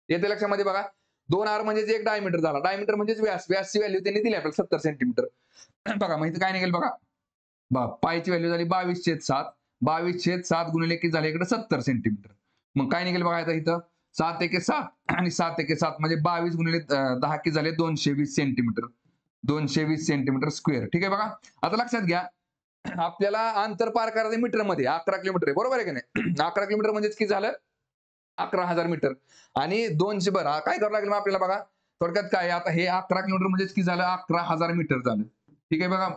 येते लक्षामध्ये बघा 2r म्हणजेच एक डायमीटर झाला डायमीटर म्हणजेच व्यासची व्हॅल्यू त्यांनी दिली आपल्याला 70 सेंटीमीटर बघा मग इथं काय निघेल बघा पायची व्हॅल्यू झाली 22/7 22/7 गुणिले किती झाले इकडे 70 सेंटीमीटर. मग काय निघेल बघा आता इथं 7 एके 7 आणि 7 एके 7 म्हणजे 22 गुणिले 10 किती झाले 220 सेंटीमीटर. 220 centimetre square. ठीक आहे बघा. आता लक्षात घ्या आपल्याला अंतर पार करायचं मीटर मध्ये 11 किलोमीटर आहे बरोबर आहे की नाही. 11 किलोमीटर म्हणजेच किती झालं 11,000 मीटर आणि 200 बरं काय करावं लागेल मग आपल्याला बघा थोडक्यात काय आता हे 11 किलोमीटर म्हणजेच किती झालं 11,000 मीटर झालं. ठीक आहे बघा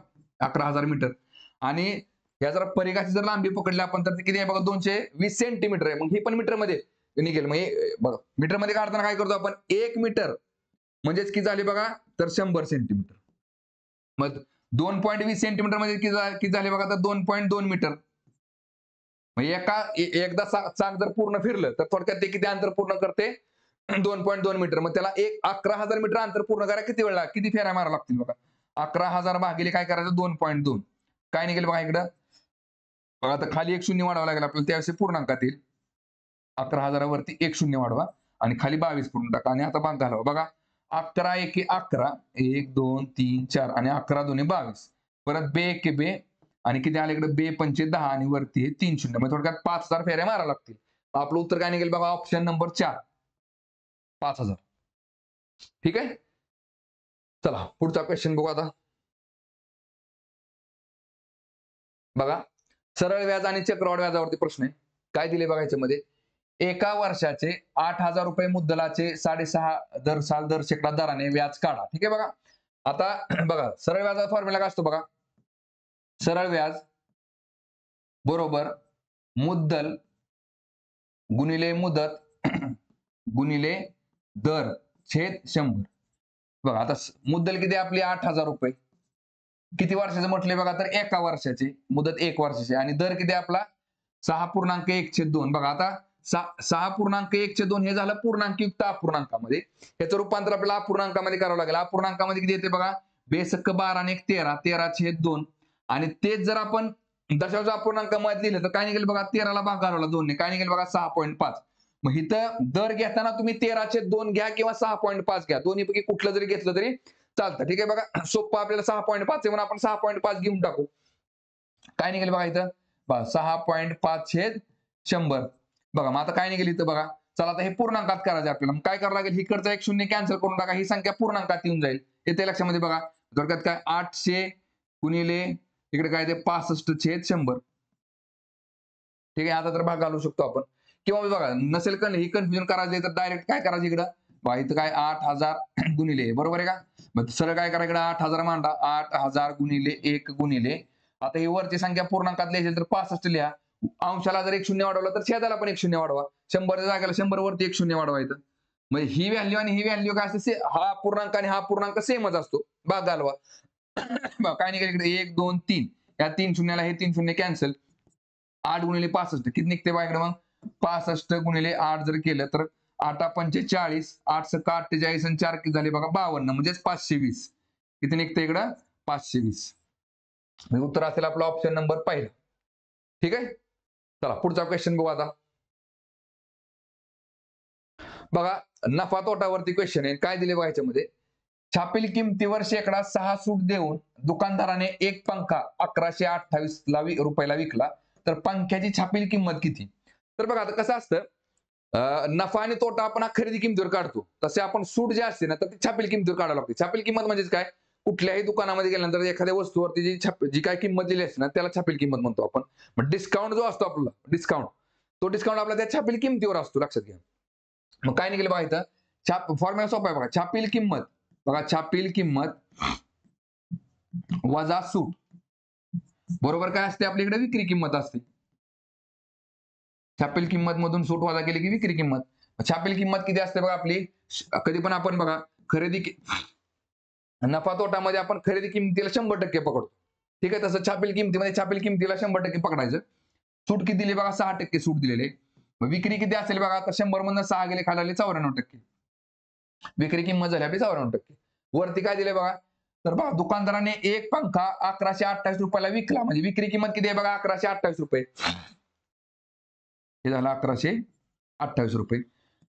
11,000 मीटर आणि या जर परिघाची जर लांबी पकडली आपण तर किती आहे बघा 220 सेंटीमीटर आहे. मग ही पण मीटर मध्ये निघेल. मग बघा मीटर मध्ये काढताना काय करतो आपण 1 मीटर म्हणजेच किती झाले बघा तर 100 सेंटीमीटर. मग 2.20 सेंटीमीटर म्हणजे किती झाले बघा तर 2.2 मीटर. मग एकदा चाक जर पूर्ण फिरलं तर थोडक्यात ते किती अंतर पूर्ण करते 2.2 मीटर. मग त्याला 11,000 मीटर अंतर पूर्ण करायला किती वेळ किती फेऱ्या मारा लागतील बघा 11,000 भागिले काय करायचं 2.2 काय निघेल बघा इकडं बघा आता खाली एक शून्य वाढवा लागेल आपल्याला त्यावेळेस पूर्णांकात येईल. 11,000 वरती एक शून्य वाढवा आणि खाली 22 पूर्ण टाका आणि आता भाग घालवा बघा 11 एके 11 1 2 3 4 आणि 11 दोन्ही 22 परत बे एके बे आणि किती आले इकडे बे पंचे 10 आणि वरती 3 शून्य म्हणजे थोडक्यात 5,000 फेऱ्या मारा लागतील. आपलं उत्तर काय निघेल बघा ऑप्शन नंबर 4 5,000. ठीक आहे. चला पुढचा क्वेश्चन बघू आता बघा सरळ व्याज आणि चक्रवाढ व्याजावरती प्रश्न आहे. काय दिले बघा याच्यामध्ये एका वर्षाचे 8,000 रुपये मुद्दलाचे 6.5 दर साल दर शेकडा दराने व्याज काढा. ठीक आहे बघा आता बघा सरळ व्याजाचा फॉर्म्युला काय असतो बघा सरळ व्याज बरोबर मुद्दल गुणिले मुदत गुणिले दर छेद 100. बघा आता मुद्दल किती आपली 8,000 रुपये किती वर्षाचे म्हटले बघा तर एका वर्षाचे मुदत 1 वर्षाची आणि दर किती आपला 6.1/2 बघा आता 6.1/2 हे झालं पूर्णांकयुक्त अपूर्णांकामध्ये याचं रूपांतर आपल्याला अपूर्णांकामध्ये करावं लागेल. अपूर्णांकामध्ये किती येते बघा बेसक्क 12 आणि 1 13 13/2 आणि तेच जर आपण दशांश अपूर्णांकामध्ये लिहिलं तर काय निघेल बघा 13 ला भाग घालवला 2 ने काय निघेल बघा 6.5. मग इथं दर घेताना तुम्ही 13/2 घ्या किंवा 6.5 घ्या दोन्हीपैकी कुठलं जरी घेतलं तरी चालतं. ठीक आहे बघा सोपं आपल्याला 6.5 आहे म्हणून आपण 6.5 घेऊन टाकू. काय निघेल बघा इथं 6.5/100 बघा मग आता काय निघेल इथं बघा चला आता हे पूर्णांकात करायचं आपल्याला. मग काय करावं लागेल इकडचं एक शून्य कॅन्सल करून टाका ही संख्या पूर्णांकात येऊन जाईल. येते लक्षामध्ये बघा थोडक्यात काय 800 गुणिले इकडे काय ते 65/100. ठीक आहे आता तर भाग घालू शकतो आपण किंवा बघा नसेल ही कन्फ्युजन करायचं तर डायरेक्ट काय करायचं इकडं बघा इथं काय 8,000 गुणिले बरोबर आहे का मग सरळ काय करा इकडे 8,000 मांडा 8,000 गुणिले 1 गुणिले आता ही वरची संख्या पूर्णांकात लिहायची तर 65 लिहा. अंशाला जर एक शून्य वाढवला तर छेदाला पण एक शून्य वाढवा 100 जागेला 100 वरती एक शून्य वाढवायचं. म्हणजे ही व्हॅल्यू आणि ही व्हॅल्यू काय असते हा पूर्णांक आणि हा पूर्णांक सेमच असतो भाग घालवा. काय निघेल इकडे 1 2 3 या 3 शून्याला हे 3 शून्य कॅन्सल 8 गुणिले 65 किती निघते बघा इकडे मग 65 गुणिले 8 जर केलं तर 8 पंचे 40 8 स 48 आणि 4 किती झाले बघा 52 म्हणजेच 520 किती निघते इकडं 520. उत्तर असेल आपला ऑप्शन नंबर पहिला. ठीक आहे. चला पुढचा क्वेश्चन बघू आता बघा नफा तोटावरती क्वेश्चन आहे. काय दिले बघा याच्यामध्ये छापील किमतीवर शेकडा 6 सूट देऊन दुकानदाराने एक पंखा 1128 रुपयाला विकला तर पंख्याची छापील किंमत किती. तर बघा आता कसं असतं नफा आणि तोटा आपण खरेदी किमतीवर काढतो तसे आपण सूट जे असते ना तर ती छापील किमतीवर काढावं लागते. छापील किंमत म्हणजेच काय कुठल्याही दुकानामध्ये गेल्यानंतर एखाद्या वस्तूवरती जी काय किंमत दिली असते ना त्याला छापील किंमत म्हणतो आपण. मग डिस्काउंट जो असतो आपला डिस्काउंट तो डिस्काउंट आपला त्या छापील किमतीवर असतो लक्षात घ्या. मग काय निघेल बघा इथं फॉर्म्युला सोपा आहे बघा छापील किंमत बघा छापील किंमत वजा सूट बरोबर काय असते आपल्याकडे विक्री किंमत असते. छापील किंमत मधून सूट वजा केली की विक्री किंमत. छापील किंमत किती असते बघा आपली कधी पण आपण बघा खरेदी नफा तोटामध्ये आपण खरेदी किमतीला 100% पकडतो. ठीक आहे तसं छापील किमतीला 100% पकडायचं. सूट किती दिली बघा 6% सूट दिलेले. विक्री किती असेल बघा आता 100 मधून 6 गेले खाली 94% विक्री किंमत झाली आपली 94%. वरती काय दिले बघा तर बघा दुकानदाराने एक पंखा 1128 रुपयाला विकला म्हणजे विक्री किंमत किती आहे बघा 1128 रुपये हे झालं 1128 रुपये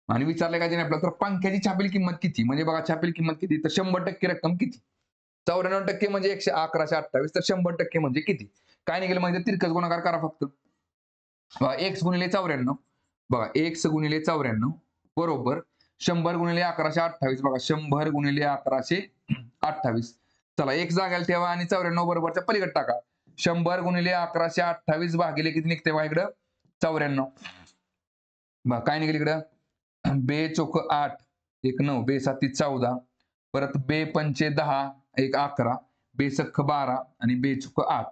आणि विचारले काय नाही आपल्याला तर पंख्याची छापील किंमत किती म्हणजे बघा छापील किंमत किती तर 100% रक्कम किती 94% म्हणजे 1128 तर 100% म्हणजे किती काय निघेल म्हणजे तिरकस गुणाकार करा फक्त बघा x गुणिले 94, बघा x गुणिले 94 बरोबर 100 गुणिले 1128, बघा 100 गुणिले 1128. चला एक जाग्याला ठेवा आणि 94 बरोबरच्या पलीकडे टाका. 100 गुणिले 1128 भागिले किती निघते बघा इकडं 94. बघा काय निघेल इकडं, बे चोक 8 1 9, बे 7 14, परत बे पंचे 10 1 11, बे सख्ख 12 आणि बे चुक 8.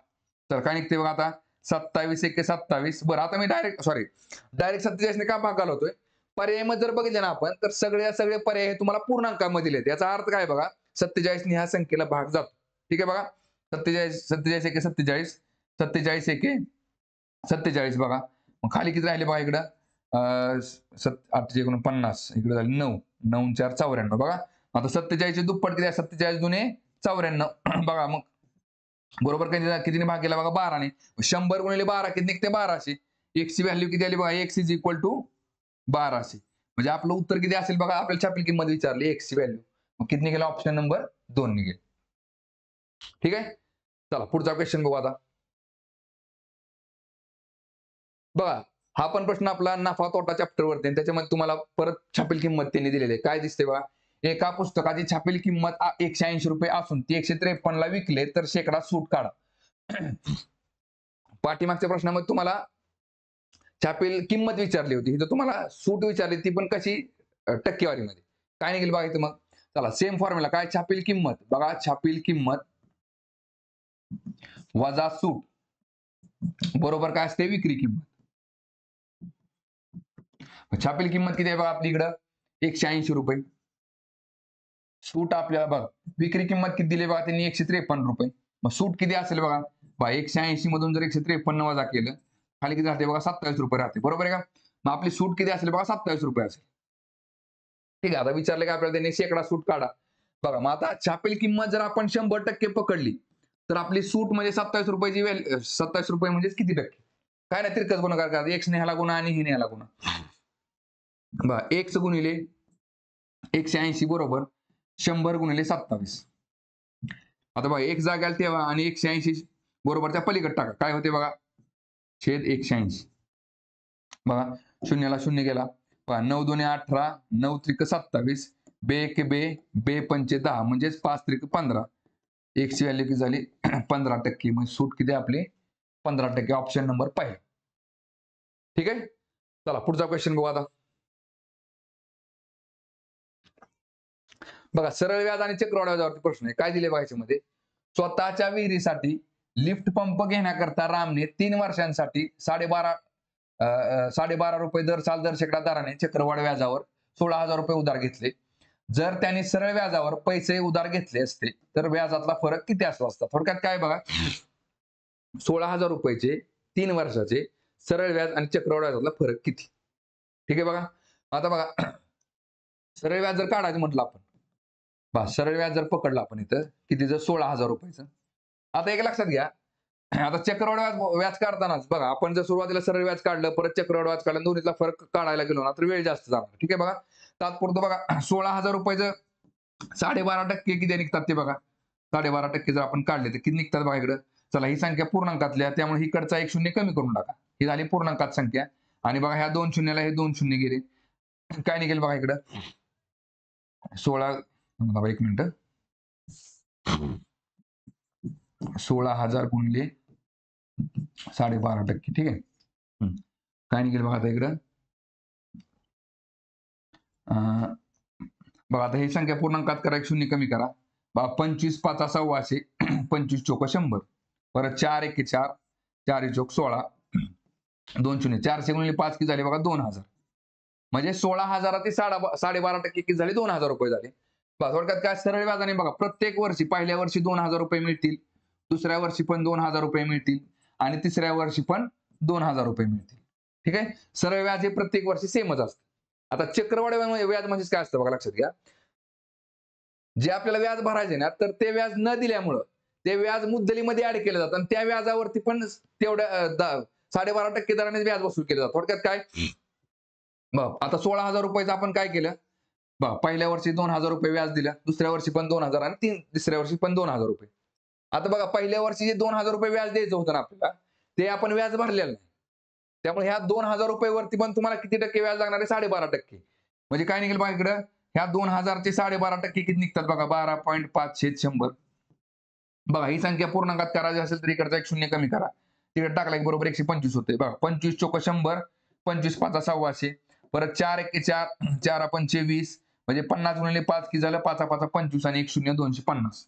तर काय निघते बघा आता 27 1 27. बरं आता मी डायरेक्ट 47 ने का भाग घालवतोय, पर्याय जर बघितले ना आपण तर सगळे पर्याय हे तुम्हाला पूर्णांकामध्ये दिलेत. याचा अर्थ काय बघा, 47 ने ह्या संख्येला भाग जातो. ठीक आहे बघा, 47 1 47, 47 1 47 बघा. मग खाली किती राहिले बघा इकडं 8 49, इकडे झाले 9 9 4 94 बघा. आता 47 चे दुप्पट किती आहे, 47 दुने 94 बघा. मग बरोबर कितीने भाग केला बघा 12 ने. 100 गुणिले 12 किती निघते 1200. x ची व्हॅल्यू किती आली बघा, x इज इक्वल टू 1200. म्हणजे आपलं उत्तर किती असेल बघा, आपल्याला छापील किंमत विचारली x ची व्हॅल्यू, मग किती निघेल, ऑप्शन नंबर 2 निघेल. ठीक आहे, चला पुढचा क्वेश्चन बघू आता. बघा हा पण प्रश्न आपला नफा तोटा चॅप्टर वरती, त्याच्यामध्ये तुम्हाला परत छापील किंमत त्यांनी दिलेली आहे. काय दिसते बघा, एका पुस्तकाची छापील किंमत 180 रुपये असून ती 153 ला विकले तर शेकडा सूट काढा. पाठीमागच्या प्रश्नामध्ये तुम्हाला छापील किंमत विचारली होती, इथं तुम्हाला सूट विचारली, ती पण कशी टक्केवारीमध्ये. काय निघेल बघा इथं. मग चला सेम फॉर्म्युला काय, छापील किंमत बघा, छापील किंमत वजा सूट बरोबर काय असते विक्री किंमत. छापील किंमत किती आहे बघा आपली इकडं 180 रुपये. सूट आपल्याला बघा विक्री किंमत किती दिली बघा त्यांनी 153 रुपये. मग सूट किती असेल बघा, 180 मधून जर 153 वजा केलं खाली किती राहते बघा 27 रुपये राहते, बरोबर आहे का. मग आपली सूट किती असेल बघा 27 रुपये असेल. ठीक आहे, आता विचारले का आपल्याला त्यांनी शेकडा सूट काढा. बघा मग आता छापील किंमत जर आपण 100% पकडली तर आपली सूट म्हणजे 27 रुपयाची 27 रुपये म्हणजे किती टक्के, काय नाही तिरकस गुणाकार करा, x ने ह्याला गुणा आणि ही ह्याला गुणा. बघा x गुणिले 180 बरोबर 100 गुणिले 27. आता बघा एक जाग्याला ठेवा आणि 180 बरोबर त्या पलीकडे टाका, काय होते बघा छेद 180. बघा शून्याला शून्य गेला, पहा 9 2 18, 9 त्रिक 27, बे एक बे, बे पंचे 10 म्हणजेच 5 त्रिक 15. x ची व्हॅल्यू किती झाली 15%. मग सूट किती आपली 15%, ऑप्शन नंबर पहिला. ठीक आहे, चला पुढचा क्वेश्चन बघू आता. बघा सरळ व्याज आणि चक्रवाढ व्याजावरती प्रश्न आहे. काय दिले बघा याच्यामध्ये, स्वतःच्या विहिरीसाठी लिफ्ट पंप घेण्याकरता रामने 3 वर्षांसाठी 12.5 रुपये दर साल दर शेकडा दराने चक्रवाढ व्याजावर 16,000 रुपये उधार घेतले. जर त्यांनी सरळ व्याजावर पैसे उधार घेतले असते तर व्याजातला फरक किती असला असता. थोडक्यात काय बघा, 16,000 रुपयाचे 3 वर्षाचे सरळ व्याज आणि चक्रवाढ व्याजातला फरक किती. ठीक आहे बघा, आता बघा सरळ व्याज जर काढायचं म्हटलं आपण, सरळ व्याज जर पकडलं आपण इथं कितीचं 16,000 रुपयाचं. आता एक लक्षात घ्या, आता चक्रवाढ व्याज काढतानाच बघा आपण जर सुरुवातीला सरळ व्याज काढलं परत चक्रवाढ व्याज काढलं, दोन्हीतला फरक काढायला गेलो ना तर वेळ जास्त जाणार. ठीक आहे बघा, तात्पुरतं बघा 16,000 रुपयाचं 12.5% किती निघतात ते बघा, 12.5% जर आपण काढले तर किती निघतात बघा इकडं. चला ही संख्या पूर्णांकातल्या, त्यामुळे इकडचा एक शून्य कमी करून टाका, ही झाली पूर्णांकात संख्या. आणि बघा ह्या 2 शून्याला हे 2 शून्य गेले, काय निघेल बघा इकडं 16, एक मिनिट, 16,000 गुणिले 12.5%. ठीक आहे, काय निघेल बघा आता इकडं बघा, आता ही संख्या पूर्णांकात करा, एक शून्य कमी करा बघा, 25 5 सव्वाशे, 25 चोक 100, परत 4 1 4, 4 चोक 16, 2 शून्य, 400 गुणिले 5 किती झाले बघा 2,000. म्हणजे 16,000 ते 12.5% किती झाले 2,000 रुपये झाले. थोडक्यात काय सरळ व्याजाने बघा प्रत्येक वर्षी पहिल्या वर्षी 2,000 रुपये मिळतील, दुसऱ्या वर्षी पण 2,000 रुपये मिळतील आणि तिसऱ्या वर्षी पण 2,000 रुपये मिळतील. ठीक आहे, सरळ व्याज हे प्रत्येक वर्षी सेमच असतं. आता चक्रवाढ व्याज म्हणजे काय असतं बघा, लक्षात घ्या, जे आपल्याला व्याज भरायचे ना तर ते व्याज न दिल्यामुळं ते व्याज मुद्दलीमध्ये ऍड केलं जातं आणि त्या व्याजावरती पण तेवढ्या 12.5% दराने व्याज वसूल केलं जातं. थोडक्यात काय, आता 16,000 रुपयाचं आपण काय केलं, पहिल्या वर्षी 2,000 रुपये व्याज दिलं, दुसऱ्या वर्षी पण 2,000 आणि तिसऱ्या वर्षी पण 2,000 रुपये. आता बघा पहिल्या वर्षी जे 2,000 रुपये व्याज द्यायचं होतं ना आपल्याला, ते आपण व्याज भरलेलं नाही. त्यामुळे ह्या 2000 रुपये वरती पण तुम्हाला किती टक्के व्याज लागणार आहे? 12.5%. म्हणजे काय निघेल बघा इकडं, ह्या 2000 चे 12.5% किती निघतात बघा? 12.5/100. बघा ही संख्या पूर्णांकात करायची असेल तर इकडचा एक शून्य कमी करा. तिकडे टाकला की बरोबर 125 होते. बघा 25 चोक 100, 25 पाचा 125, परत 4 एके 4, 4 पंचे 20, म्हणजे 50 गुणिले 5 की झालं 5 पाचा 25 आणि 1 शून्य 250.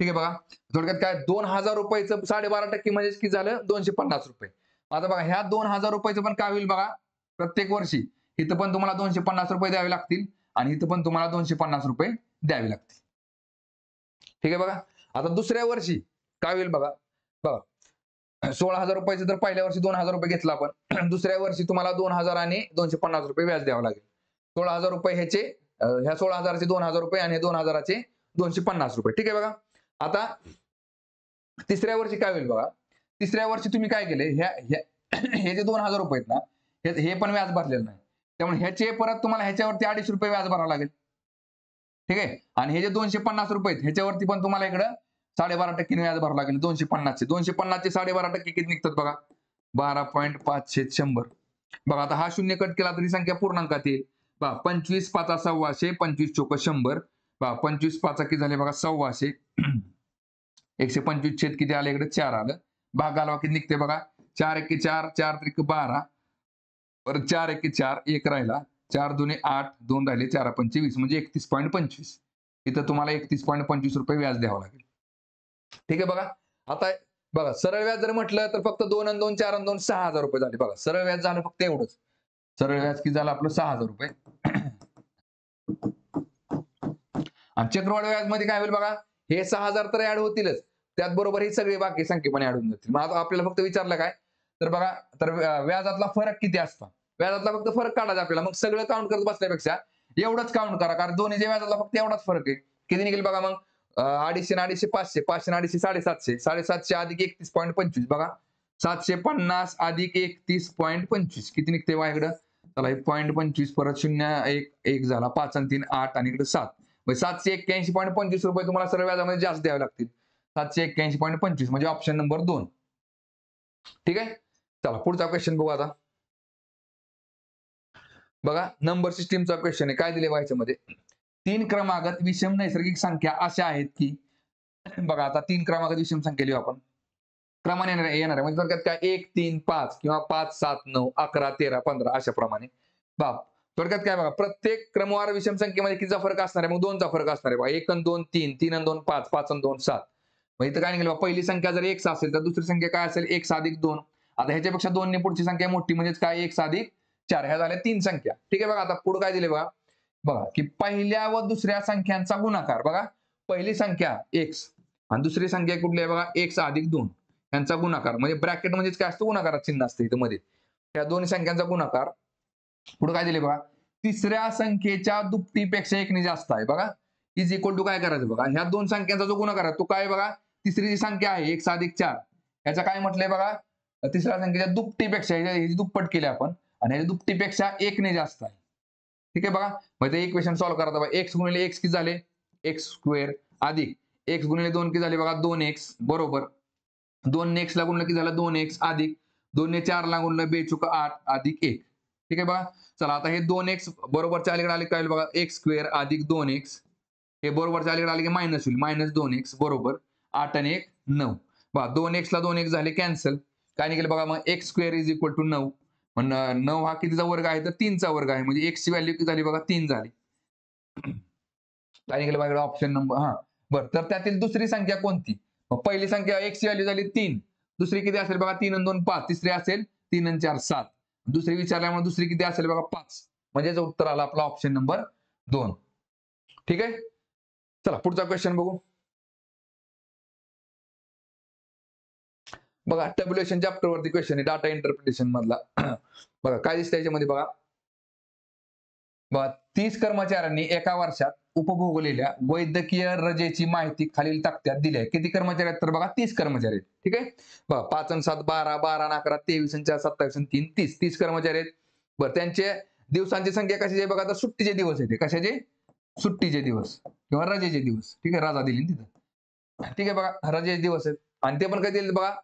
ठीक आहे बघा. थोडक्यात काय 2000 रुपयाचं 12.5% म्हणजे किती झालं? 250 रुपये. आता बघा ह्या 2000 रुपयाचं पण काय होईल बघा, प्रत्येक वर्षी इथं पण तुम्हाला 250 रुपये द्यावे लागतील आणि इथं पण तुम्हाला 250 रुपये द्यावे लागतील. ठीक आहे बघा. आता दुसऱ्या वर्षी काय होईल बघा. बघा 16,000 रुपयाचं तर पहिल्या वर्षी 2000 रुपये घेतला आपण. दुसऱ्या वर्षी तुम्हाला 2000 आणि 250 रुपये व्याज द्यावं लागेल. 16,000 रुपये ह्याचे, ह्या 16,000 चे 2000 रुपये आणि 2000 चे 250 रुपये. ठीक आहे बघा. आता तिसऱ्या वर्षी काय होईल बघा. तिसऱ्या वर्षी तुम्ही काय केले, हे जे 2000 रुपये आहेत ना, हे पण व्याज भरलेलं नाही. त्यामुळे ह्याचे परत तुम्हाला ह्याच्यावरती 250 रुपये व्याज भरावं लागेल. ठीक आहे. आणि हे जे 250 रुपये आहेत ह्याच्यावरती पण तुम्हाला इकडं 12.5% व्याज भरावं लागेल. 250 चे 12.5% किती निघतात बघा? 12.5/100. बघा आता हा शून्य कट केला तरी संख्या पूर्णांकात येईल. बघा 25 पाचा 125, 25 चोक 100. बघा 25 पाचा किती झाले बघा? 125. 125 छेद किती आले इकडे? 4 आलं. भागाला किती निघते बघा? 4 एके 4, 4 त्रिक 12, परत 4 एके 4, 1 राहिला. 4 दुने 8, 2 राहिले, 4 पंचे 20, म्हणजे 31.25. इथं तुम्हाला 31.25 रुपये व्याज द्यावं लागेल. ठीक आहे बघा. आता बघा सरळ व्याज जर म्हटलं तर फक्त 2 आणि 2, 4 आणि 2, 6,000 रुपये झाले. बघा सरळ व्याज झालं फक्त एवढंच. सरळ व्याज किती झालं आपलं? 6,000 रुपये. आणि चक्रवाढ व्याज मध्ये काय होईल बघा, हे 6,000 तर ऍड होतीलच, त्याचबरोबर ही सगळी बाकी संख्या पण ऍड होऊन जातील. मग आता आपल्याला फक्त विचारलं काय तर बघा, तर व्याजातला फरक किती असतो? व्याजातला फक्त फरक काढायचा आपल्याला. मग सगळं काउंट करत बसण्यापेक्षा एवढंच काउंट करा, कारण दोन्हीच्या व्याजातला फक्त एवढाच फरक आहे. किती निघेल बघा मग? 250 आणि 250 500, 500 आणि 250 750, 750 अधिक 31.25. बघा 750 अधिक 31.25 किती निघते बघा इकडं? चला 1.25 परत 0 1 1 झाला, 5 आणि 3 8 आणि इकडे 7, 781.25 रुपये तुम्हाला सर्व व्याजामध्ये जास्त द्यावे लागतील. 781.25 म्हणजे ऑप्शन नंबर 2. ठीक आहे. चला पुढचा क्वेश्चन बघू आता. बघा नंबर सिस्टीमचा क्वेश्चन आहे. काय दिले व्हायच्यामध्ये? 3 क्रमागत विषम नैसर्गिक संख्या अशा आहेत की, बघा आता 3 क्रमागत विषम संख्या लिहू आपण. क्रमाने येणार आहे म्हणजे थोडक्यात काय 1 3 5 किंवा 5 7 9 11 13 15 अशा प्रमाणे. बाप थोडक्यात काय बघा, प्रत्येक क्रमवार विषम संख्येमध्ये कितीचा फरक असणार आहे? मग 2चा फरक असणार आहे बघा. 1 आणि 2 3, 3 आणि 2 5, 5 आणि 2 7. मग इथं काय निघेल? पहिली संख्या जर x असेल तर दुसरी संख्या काय असेल? x अधिक 2. आता ह्याच्यापेक्षा 2 ने पुढची संख्या मोठी म्हणजेच काय? x अधिक 4. ह्या झाल्या 3 संख्या. ठीक आहे बघा. आता पुढे काय दिले बघा, बघा की पहिल्या व दुसऱ्या संख्यांचा गुणाकार. बघा पहिली संख्या x आणि दुसरी संख्या कुठली आहे बघा? x अधिक 2 यांचा गुणाकार, म्हणजे ब्रॅकेट म्हणजेच काय असतं? गुणाकारात चिन्ह असतं इथं मध्ये. त्या दोन्ही संख्यांचा गुणाकार. पुढे काय दिले बघा? तिसऱ्या संख्येच्या दुपटीपेक्षा 1 ने जास्त आहे. बघा इज इक्वल टू काय करायचं बघा? ह्या दोन संख्यांचा जो गुणाकार आहे तो काय बघा? तिसरी जी संख्या आहे x अधिक 4 याचा काय म्हटलंय बघा? तिसऱ्या संख्येच्या दुपटीपेक्षा, ह्याची दुप्पट केली आपण आणि ह्याच्या दुपटीपेक्षा 1 ने जास्त आहे. ठीक आहे बघा. मग ते इक्वेशन सॉल्व्ह करा. बघा x गुणिले x किती झाले? x स्क्वेअर अधिक x गुणिले 2 किती झाले बघा? 2x बरोबर 2 ने x ला गुणलं की झालं 2x अधिक 2 ने 4 ला गुणलं 2 चुका 8 अधिक 1. ठीक आहे बघा. चला आता हे 2x बरोबरच्या अलीकडे आले काय बघा? x स्क्वेअर अधिक 2x, हे बरोबरच्या अलीकडे आले की मायनस होईल, मायनस 2x बरोबर 8 आणि 1 9. बघा 2x ला 2x झाले कॅन्सल. काय निघेल बघा? मग x square is equal to 9. 9 हा कितीचा वर्ग आहे? तर 3 चा वर्ग आहे, म्हणजे x ची व्हॅल्यू किती झाली बघा? 3 झाली. काय निघेल बघा? ऑप्शन नंबर बरं. तर त्यातील दुसरी संख्या कोणती? पहिली संख्या x ची व्हॅल्यू झाली 3. दुसरी किती असेल बघा? 3 आणि 2 5. तिसरी असेल 3 आणि 4 7. दुसरी विचारल्यामुळे दुसरी किती असेल बघा? 5. म्हणजे उत्तर आला आपला ऑप्शन नंबर 2. ठीक आहे. चला पुढचा क्वेश्चन बघू. बघा टॅब्युलेशन चॅप्टर वरती क्वेश्चन आहे, डाटा इंटरप्रिटेशन मधला. बघा काय दिसतं याच्यामध्ये बघा. 30 कर्मचाऱ्यांनी एका वर्षात उपभोगलेल्या वैद्यकीय रजेची माहिती खालील तक्त्यात दिली आहे. किती कर्मचारी आहेत? तर बघा 30 कर्मचारी आहेत. ठीक आहे. बघा 5 आणि 7 12, 12 आणि 11 23 आणि 4 27 आणि 3 30. 30 कर्मचारी आहेत. बरं त्यांचे दिवसांची संख्या कशाची आहे बघा? तर सुट्टीचे दिवस आहेत. कशाचे? सुट्टीचे दिवस किंवा रजेचे दिवस. ठीक आहे. रजा दिली तिथं. ठीक आहे बघा रजेचे दिवस आहेत आणि ते पण काय दिले बघा?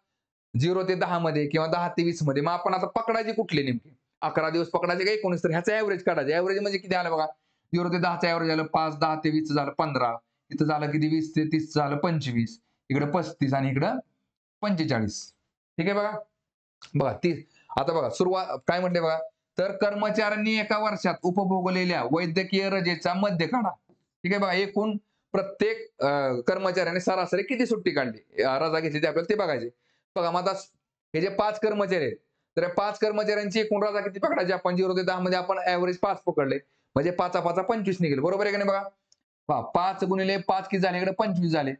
0 ते 10 मध्ये किंवा 10 ते 20 मध्ये, मग आपण आता पकडायचे कुठले नेमके? 11 दिवस पकडायचे का 19? तर ह्याचा ॲव्हरेज काढायचा. ॲव्हरेज म्हणजे किती आलं बघा. 0 ते 10चं ॲव्हरेज आलं 5, 10 ते 20 झालं 15. इथं झालं किती 20 ते 30 झालं 25. इकडं 35 आणि इकडं 45. ठीक आहे बघा. बघा आता बघा सुरुवात काय म्हटले बघा. तर कर्मचाऱ्यांनी एका वर्षात उपभोगलेल्या वैद्यकीय रजेचा मध्य काढा. ठीक आहे बघा. एकूण प्रत्येक कर्मचाऱ्याने सरासरी किती सुट्टी काढली, रजा घेतली ते आपल्याला ते बघायचे. बघा मग आता हे जे 5 कर्मचारी आहेत, तर या 5 कर्मचाऱ्यांची एकूण रजा किती पकडायची आपण? 0 ते 10 मध्ये आपण ॲव्हरेज 5 पकडले. म्हणजे 5 5 25 निघेल. बरोबर आहे का नाही बघा? पहा 5 गुणिले 5 किती झाले? इकडे 25 झाले.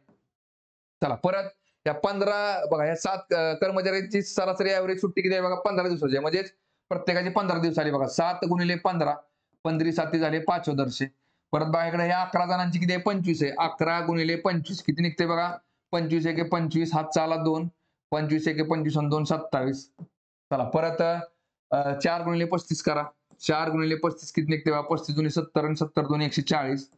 चला परत या 15 बघा या 7 कर्मचाऱ्यांची सरासरी ॲव्हरेज सुट्टी किती आहे बघा? 15 दिवसाची आहे. म्हणजेच प्रत्येकाची 15 दिवस आली बघा. 7 गुणिले 15 15 7 झाले 5 वर्षे. परत बघा इकडे ह्या 11 जणांची किती आहे? 25 आहे. 11 गुणिले 25 किती निघते बघा? 25 एके 25 हातचा आला 2. 25 एके 25 आणि 2 27. चला परत 4 गुणिले 35 करा. 4 गुणिले 35 किती निघते बघा? 35 दुनी 70 आणि 70 दुनी 140.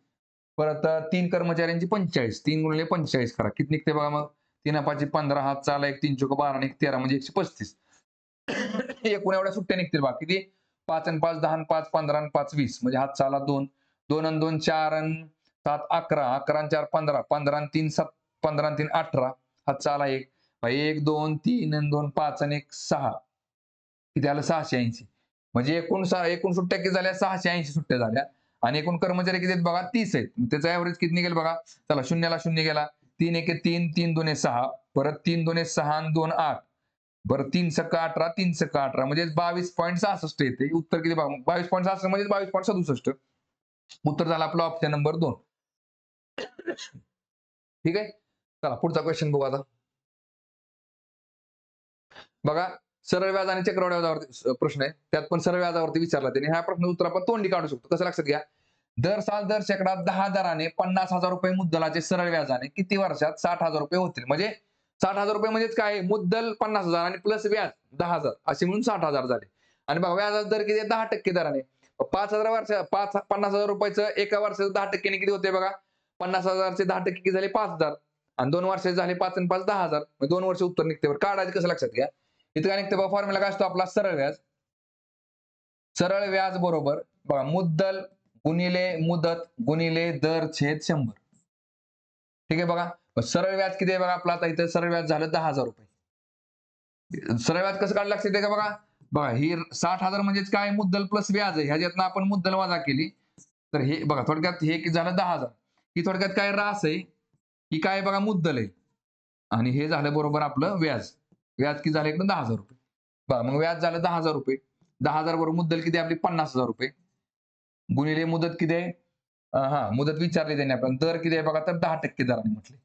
परत 3 कर्मचाऱ्यांची 45. 3 गुणिले 45 करा. किती निघते बघा मग? 3 5 15 हातचा आला 1 3 चोक 12 आणि 1 13 म्हणजे 135. एकूण एवढ्या सुट्ट्या निघतील बघा. किती? 5 आणि 5 10 आणि 5 15 आणि 5 20 म्हणजे हातचा आला 2. 2 आणि 2 4 आणि 7 11. 11 आणि 4 15. 15 आणि 3 7 15 आणि 3 18. हातचा आला 1. 1 2 3 आणि 2 5 आणि 1 6. किती आलं? 680. म्हणजे एकूण सुट्ट्या किती झाल्या? 680 सुट्ट्या झाल्या. आणि एकूण कर्मचारी किती आहेत बघा? 30 आहेत. त्याचा ॲव्हरेज किती निघेल बघा? चला शून्याला शून्य गेला. 3 एके 3 3 दुने 6. परत 3 दुने 6 आणि 2 8. बरं 3 सक्का 18 3 सक्का 18 म्हणजे 22.66 येते. उत्तर किती बघा? 22.66 म्हणजे 22.67. उत्तर झालं आपलं ऑप्शन नंबर 2. ठीक आहे. चला पुढचा क्वेश्चन बघू आता. बघा सरळ व्याज आणि चक्रवाढ व्याजावरती प्रश्न आहे. त्यात पण सरळ व्याजावरती विचारला त्याने. ह्या प्रश्न उत्तर आपण तोंडी काढू शकतो. कसं लक्षात घ्या. दर शेकडात 10 दराने 50,000 रुपये मुद्दलाचे सरळ व्याजाने किती वर्षात 60,000 रुपये होतील? म्हणजे 60,000 रुपये म्हणजेच काय? मुद्दल 50,000 आणि प्लस व्याज 10,000 असे म्हणून 60,000 झाले. आणि बघा व्याजाचा दर किती आहे? 10% दराने. 50,000 रुपयाचं एका वर्षाचं 10% किती होते बघा? 50,000चे 10% किती झाले? 5,000. आणि 2 वर्षाचे झाले 5 आणि 5 10,000. 2 वर्ष उत्तर निघते. बरं काढायचं कसं लक्षात घ्या. इथं काय निघते बघा? फॉर्म्युला काय असतो आपला? सरळ व्याज. सरळ व्याज बरोबर बघा मुद्दल गुणिले मुदत गुणिले दर छेद 100. ठीक आहे बघा. सरळ व्याज किती आहे बघा आपलं? आता इथं सरळ व्याज झालं 10,000 रुपये. सरळ व्याज कसं काढलं लक्षात का बघा? बघा ही 60,000 म्हणजेच काय? मुद्दल प्लस व्याज आहे. ह्याच्यातनं आपण मुद्दल वजा केली. तर हे बघा थोडक्यात हे किती झालं? 10,000. ही थोडक्यात काय? रास आहे. ही काय बघा? मुद्दल आहे. आणि हे झालं बरोबर आपलं व्याज. व्याज किती झालं? इकडं 10,000 रुपये. बघा मग व्याज झालं 10,000 रुपये. 10,000 बरोबर मुद्दल किती आपली? 50,000 रुपये. गुणिले मुदत किती आहे? मुदत विचारली त्यांनी आपण. दर किती आहे बघा? तर 10% दराने म्हटले.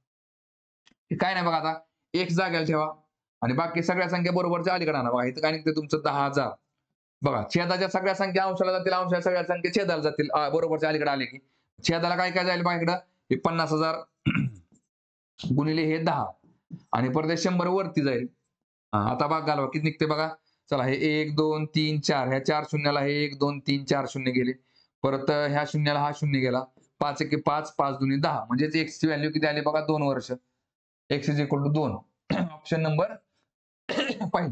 हे काय नाही बघा आता एक जागेला ठेवा आणि बाकी सगळ्या संख्या बरोबरच्या अलीकडे आणा. बघा इथं काय निघते तुमचं 10,000. बघा छेदाच्या सगळ्या संख्या अंशाला जातील, अंशाच्या सगळ्या संख्या छेदाला जातील. बरोबरच्या अलीकडे आले की छेदाला काय काय जाईल बघा इकडं? हे 50,000 गुणिले हे 10 आणि परत 100 वरती जाईल. आता भाग घालवा किती निघते बघा. चला हे 1 2 3 4 ह्या 4 शून्याला हे 1 2 3 4 शून्य गेले. परत ह्या शून्याला हा शून्य गेला. 5 एके 5 5 दुनी 10 म्हणजेच x ची व्हॅल्यू किती आली बघा? 2 वर्ष. x is equal to 2. Option number पहिला.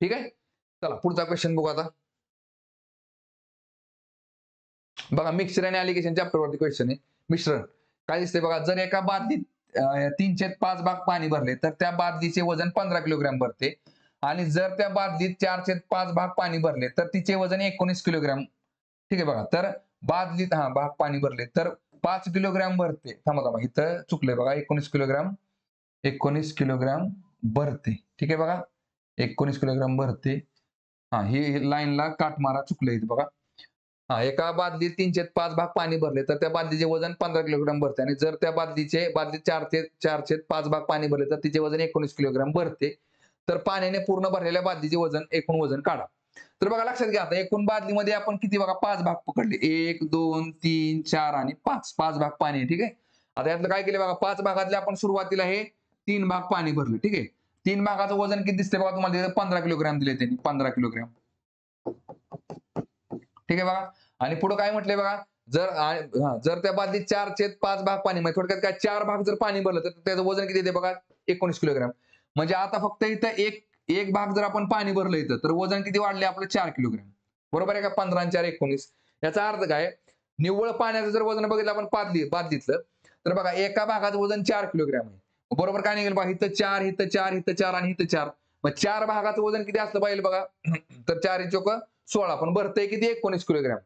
ठीक आहे. चला पुढचा क्वेश्चन बघू आता. बघा मिक्सचर आणि ॲलिगेशन चॅप्टरवरती क्वेश्चन आहे. मिश्रण काय दिसतंय बघा. जर एका बादलीत 3/5 भाग पाणी भरले तर त्या बादलीचे वजन 15 किलोग्रॅम भरते. आणि जर त्या बादलीत 4/5 भाग पाणी भरले तर तिचे वजन 19 किलोग्रॅम. ठीक आहे बघा. तर बादलीत भाग पाणी भरले तर 5 किलोग्रॅम भरते. थांबा इथं चुकलंय बघा. 19 किलोग्रॅम भरते. ठीक आहे बघा. 19 किलोग्रॅम भरते. ही लाईनला काट मारा. चुकलंय इथं बघा. एका बादलीत 3/5 भाग पाणी भरले तर त्या बादलीचे वजन 15 किलोग्रॅम भरते. आणि जर त्या बादलीत 4/5 भाग पाणी भरले तर तिचे वजन 19 किलोग्रॅम भरते. तर पाण्याने पूर्ण भरलेल्या बादलीचे वजन एकूण वजन काढा. तर बघा लक्षात घ्या. आता एकूण बादलीमध्ये आपण किती बघा? 5 भाग पकडले. 1 2 3 4 आणि 5. 5 भाग पाणी आहे. ठीक आहे. आता यातलं काय केलं बघा? 5 भागातले आपण सुरुवातीला हे 3 भाग पाणी भरले. ठीक आहे. 3 भागाचं वजन किती दिसते बघा तुम्हाला? 15 किलोग्रॅम दिले त्यांनी. 15 किलोग्रॅम. ठीक आहे बघा. आणि पुढे काय म्हटलंय बघा? जर त्या बादलीत 4/5 भाग पाणी म्हणजे थोडक्यात काय 4 भाग जर पाणी भरलं तर त्याचं वजन किती येते बघा? 19 किलोग्रॅम. म्हणजे आता फक्त इथं एक एक भाग जर आपण पाणी भरलं इथं तर वजन किती वाढले आपलं 4 किलोग्रॅम. बरोबर आहे का? 15 आणि 4 19. याचा अर्थ काय? निव्वळ पाण्याचं जर वजन बघितलं आपण बादलीतलं तर बघा एका भागाचं वजन 4 किलोग्रॅम आहे. बरोबर काय निघेल बघा इथं 4 इथं 4 इथं 4 आणि इथं 4. मग 4 भागाचं वजन किती असलं पाहिजे बघा तर 4 चोक 16 पण भरतंय किती 19 किलोग्रॅम.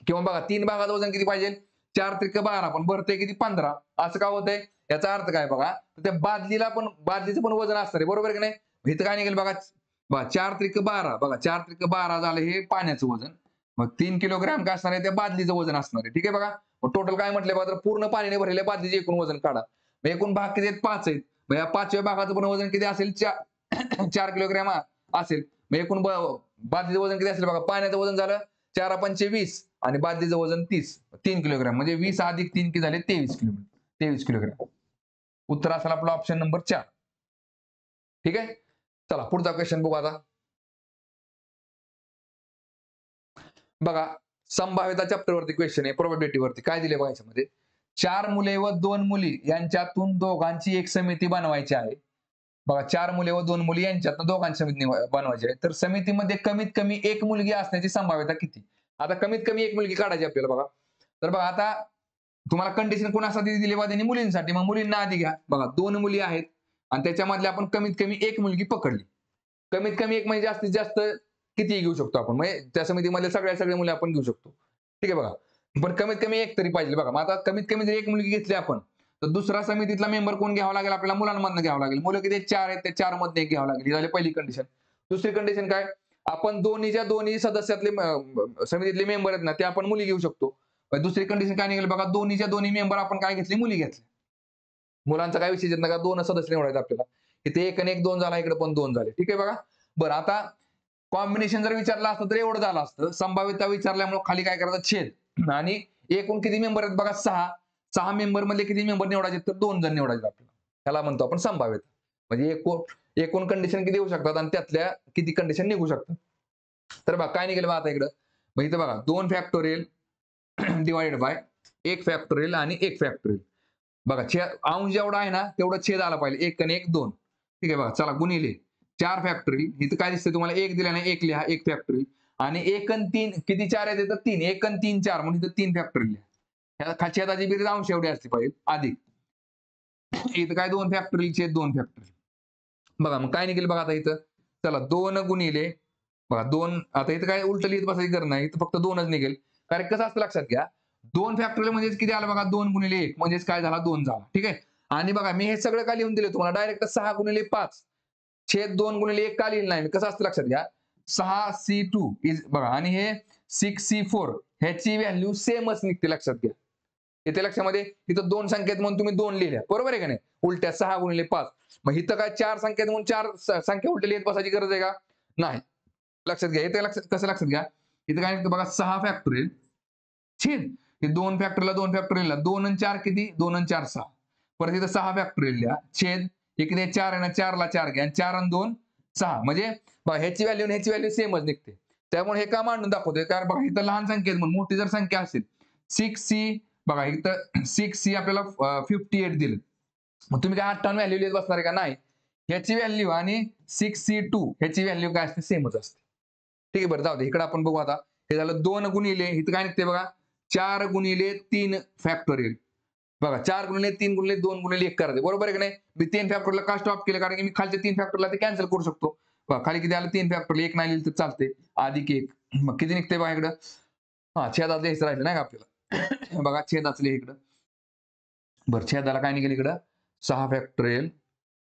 किंवा बघा 3 भागाचं वजन किती पाहिजे 4 त्रिक 12 पण भरतंय किती 15. असं का होतंय? याचा अर्थ काय बघा त्या बादलीचं पण वजन असणार आहे. बरोबर आहे की नाही? इथं काय निघेल बघा 4 त्रिक 12 बघा 4 त्रिक 12 झालं हे पाण्याचं वजन. मग 3 किलोग्रॅम काय असणार आहे त्या बादलीचं वजन असणार आहे. ठीक आहे बघा. मग टोटल काय म्हटलंय बघा तर पूर्ण पाण्याने भरलेल्या बादलीचे एकूण वजन काढा. मग एकूण भाग किती आहेत 5 आहेत. मग या 5व्या भागाचं पण वजन किती असेल 4 किलोग्रॅम असेल. मग एकूण बादलीचं वजन किती असेल बघा पाण्याचं वजन झालं 4 पंचे 20 आणि बादलीचं वजन 3 किलोग्रॅम म्हणजे 20 अधिक 3 किती झाले 23 किलोग्रॅम. उत्तर असेल आपला ऑप्शन नंबर 4. ठीक आहे. चला पुढचा क्वेश्चन बघू आता. बघा संभाव्यता चॅप्टरवरती क्वेश्चन आहे प्रोबॅबिलिटी वरती काय दिले बघा याच्यामध्ये 4 मुले व 2 मुली यांच्यातून दोघांची एक समिती बनवायची आहे. बघा 4 मुले व 2 मुली यांच्यातून दोघांची समिती बनवायची आहे. तर समितीमध्ये कमीत कमी एक मुलगी असण्याची संभाव्यता किती? आता कमीत कमी एक मुलगी काढायची आपल्याला बघा. तर बघा आता तुम्हाला कंडिशन कोणासाठी दिली बघा त्यांनी मुलींसाठी. मग मुलींना आधी घ्या. बघा 2 मुली आहेत आणि त्याच्यामधले आपण कमीत कमी एक मुलगी पकडली. कमीत कमी एक म्हणजे जास्तीत जास्त किती घेऊ शकतो आपण म्हणजे त्या समितीमध्ये सगळ्या मुली आपण घेऊ शकतो. ठीक आहे बघा. पण कमीत कमी एक तरी पाहिजे बघा. मग आता कमीत कमी जर एक मुलगी घेतली आपण तर दुसरा समितीतला मेंबर कोण घ्यावा लागेल आपल्याला मुलांमधनं घ्यावं लागेल. मुलं किती 4 आहेत त्या 4 मधनं एक घ्यावं लागेल. ही झाली पहिली कंडिशन. दुसरी कंडिशन काय आपण दोन्ही सदस्यातले समितीतले मेंबर आहेत ना ते आपण मुली घेऊ शकतो. दुसरी कंडिशन काय निघेल बघा दोन्ही मेंबर आपण काय घेतले मुली घेतल्या. मुलांचा काय विषय येत नाही का 2 सदस्य निवडायचे आपल्याला. इथे 1 आणि 1 2 झाला इकडे पण 2 झाले. ठीक आहे बघा. बरं आता कॉम्बिनेशन जर विचारलं असतं तर एवढं झालं असतं. संभाव्यता विचारल्यामुळे खाली काय करायचं छेद आणि एकूण किती मेंबर आहेत बघा 6 मेंबर मधले किती मेंबर निवडायचे तर 2 जण निवडायचे आपल्याला. त्याला म्हणतो आपण संभाव्यता. म्हणजे एकूण कंडिशन किती येऊ शकतात आणि त्यातल्या किती कंडिशन निघू शकतात. तर बघा काय निघेल बघा आता इकडं. मग इथं बघा 2 फॅक्टोरियल डिवाइडेड बाय 1 फॅक्टोरियल आणि 1 फॅक्टोरियल. बघा अंश जेवढा आहे ना तेवढं छेद आला पाहिजे 1 आणि 1 2. ठीक आहे बघा चला गुणिले 4 फॅक्टोरियल इथं काय दिसतंय तुम्हाला 1 दिला नाही 1 लिहा 1 फॅक्टोरियल आणि 1 आणि 3 किती 4 येते तर 3 1 आणि 3 4 म्हणून इथं 3 फॅक्टोरियल लिहा. ह्या छेदाची बेरीज अंश एवढी असली पाहिजे अधिक इथं काय 2 फॅक्टोरियल छेद 2 फॅक्टोरियल. बघा मग काय निघेल बघा आता इथं चला 2 गुणिले बघा 2 आता इथं काय उलट लिहित बसायची गरज नाही इथं फक्त 2च निघेल. कारण कसं असतं लक्षात घ्या 2 फॅक्टोरियल म्हणजे किती आलं बघा 2 गुणिले 1 म्हणजेच काय झाला 2 झाला. ठीक आहे. आणि बघा मी हे सगळं काय लिहून दिलं तुम्हाला डायरेक्ट 6 गुणिले 5 छेद 2 गुणिले 1 का लिहिलं नाही कसं असतं लक्षात घ्या 6C2 इज बघा आणि हे 6C4 ह्याची व्हॅल्यू सेमच निघते लक्षात घ्या. इथे लक्षामध्ये इथं 2 संख्येत म्हणून तुम्ही 2 लिहिल्या बरोबर आहे का नाही उलट्या 6 गुणिले 5. मग इथं काय 4 संख्येत म्हणून 4 संख्या उलट्या लिहित बसायची गरज आहे का नाही. लक्षात घ्या इथे कसं लक्षात घ्या इथं काय निघतं बघा 6 फॅक्टोरियल छेद हे 2 फॅक्टोरियलला 2 फॅक्टोरियलला 2 आणि 4 किती 2 आणि 4 6 परत इथं 6 फॅक्टोरियल लिहा छेद हे किती 4 आहे ना 4 ला 4 घ्या 4 आणि 2 6 म्हणजे बघा ह्याची व्हॅल्यू आणि ह्याची व्हॅल्यू सेमच निघते. त्यामुळे हे का मांडून दाखवतोय कारण बघा इथं लहान संख्येत म्हणून मोठी जर संख्या असेल 6C बघा इथं 6C आपल्याला 58 दिलं. मग तुम्ही काय 58 व्हॅल्यू लिहित बसणार आहे का नाही. ह्याची व्हॅल्यू आणि 6C2 ह्याची व्हॅल्यू काय असते सेमच असते. ठीक आहे बरं जाऊ दे इकडे आपण बघू आता हे झालं 2 गुणिले इथं काय निघते बघा 4 गुणिले 3 फॅक्टोरियल बघा 4 गुणिले 3 गुणिले 2 गुणिले 1 करायचे बरोबर आहे की नाही. मी 3 फॅक्टोरियलला का स्टॉप केलं कारण की मी खालच्या 3 फॅक्टोरियलला ते कॅन्सल करू शकतो. बघा खाली किती आलं 3 फॅक्टोरियल 1 नाही लिहिलं तर चालते अधिक 1 मग किती निघते बघा इकडं छेदात लिहायचं राहिलं नाही का आपल्याला बघा छेदाच लिहा इकडं. बरं छेदाला काय निघेल इकडं 6 फॅक्टोरियल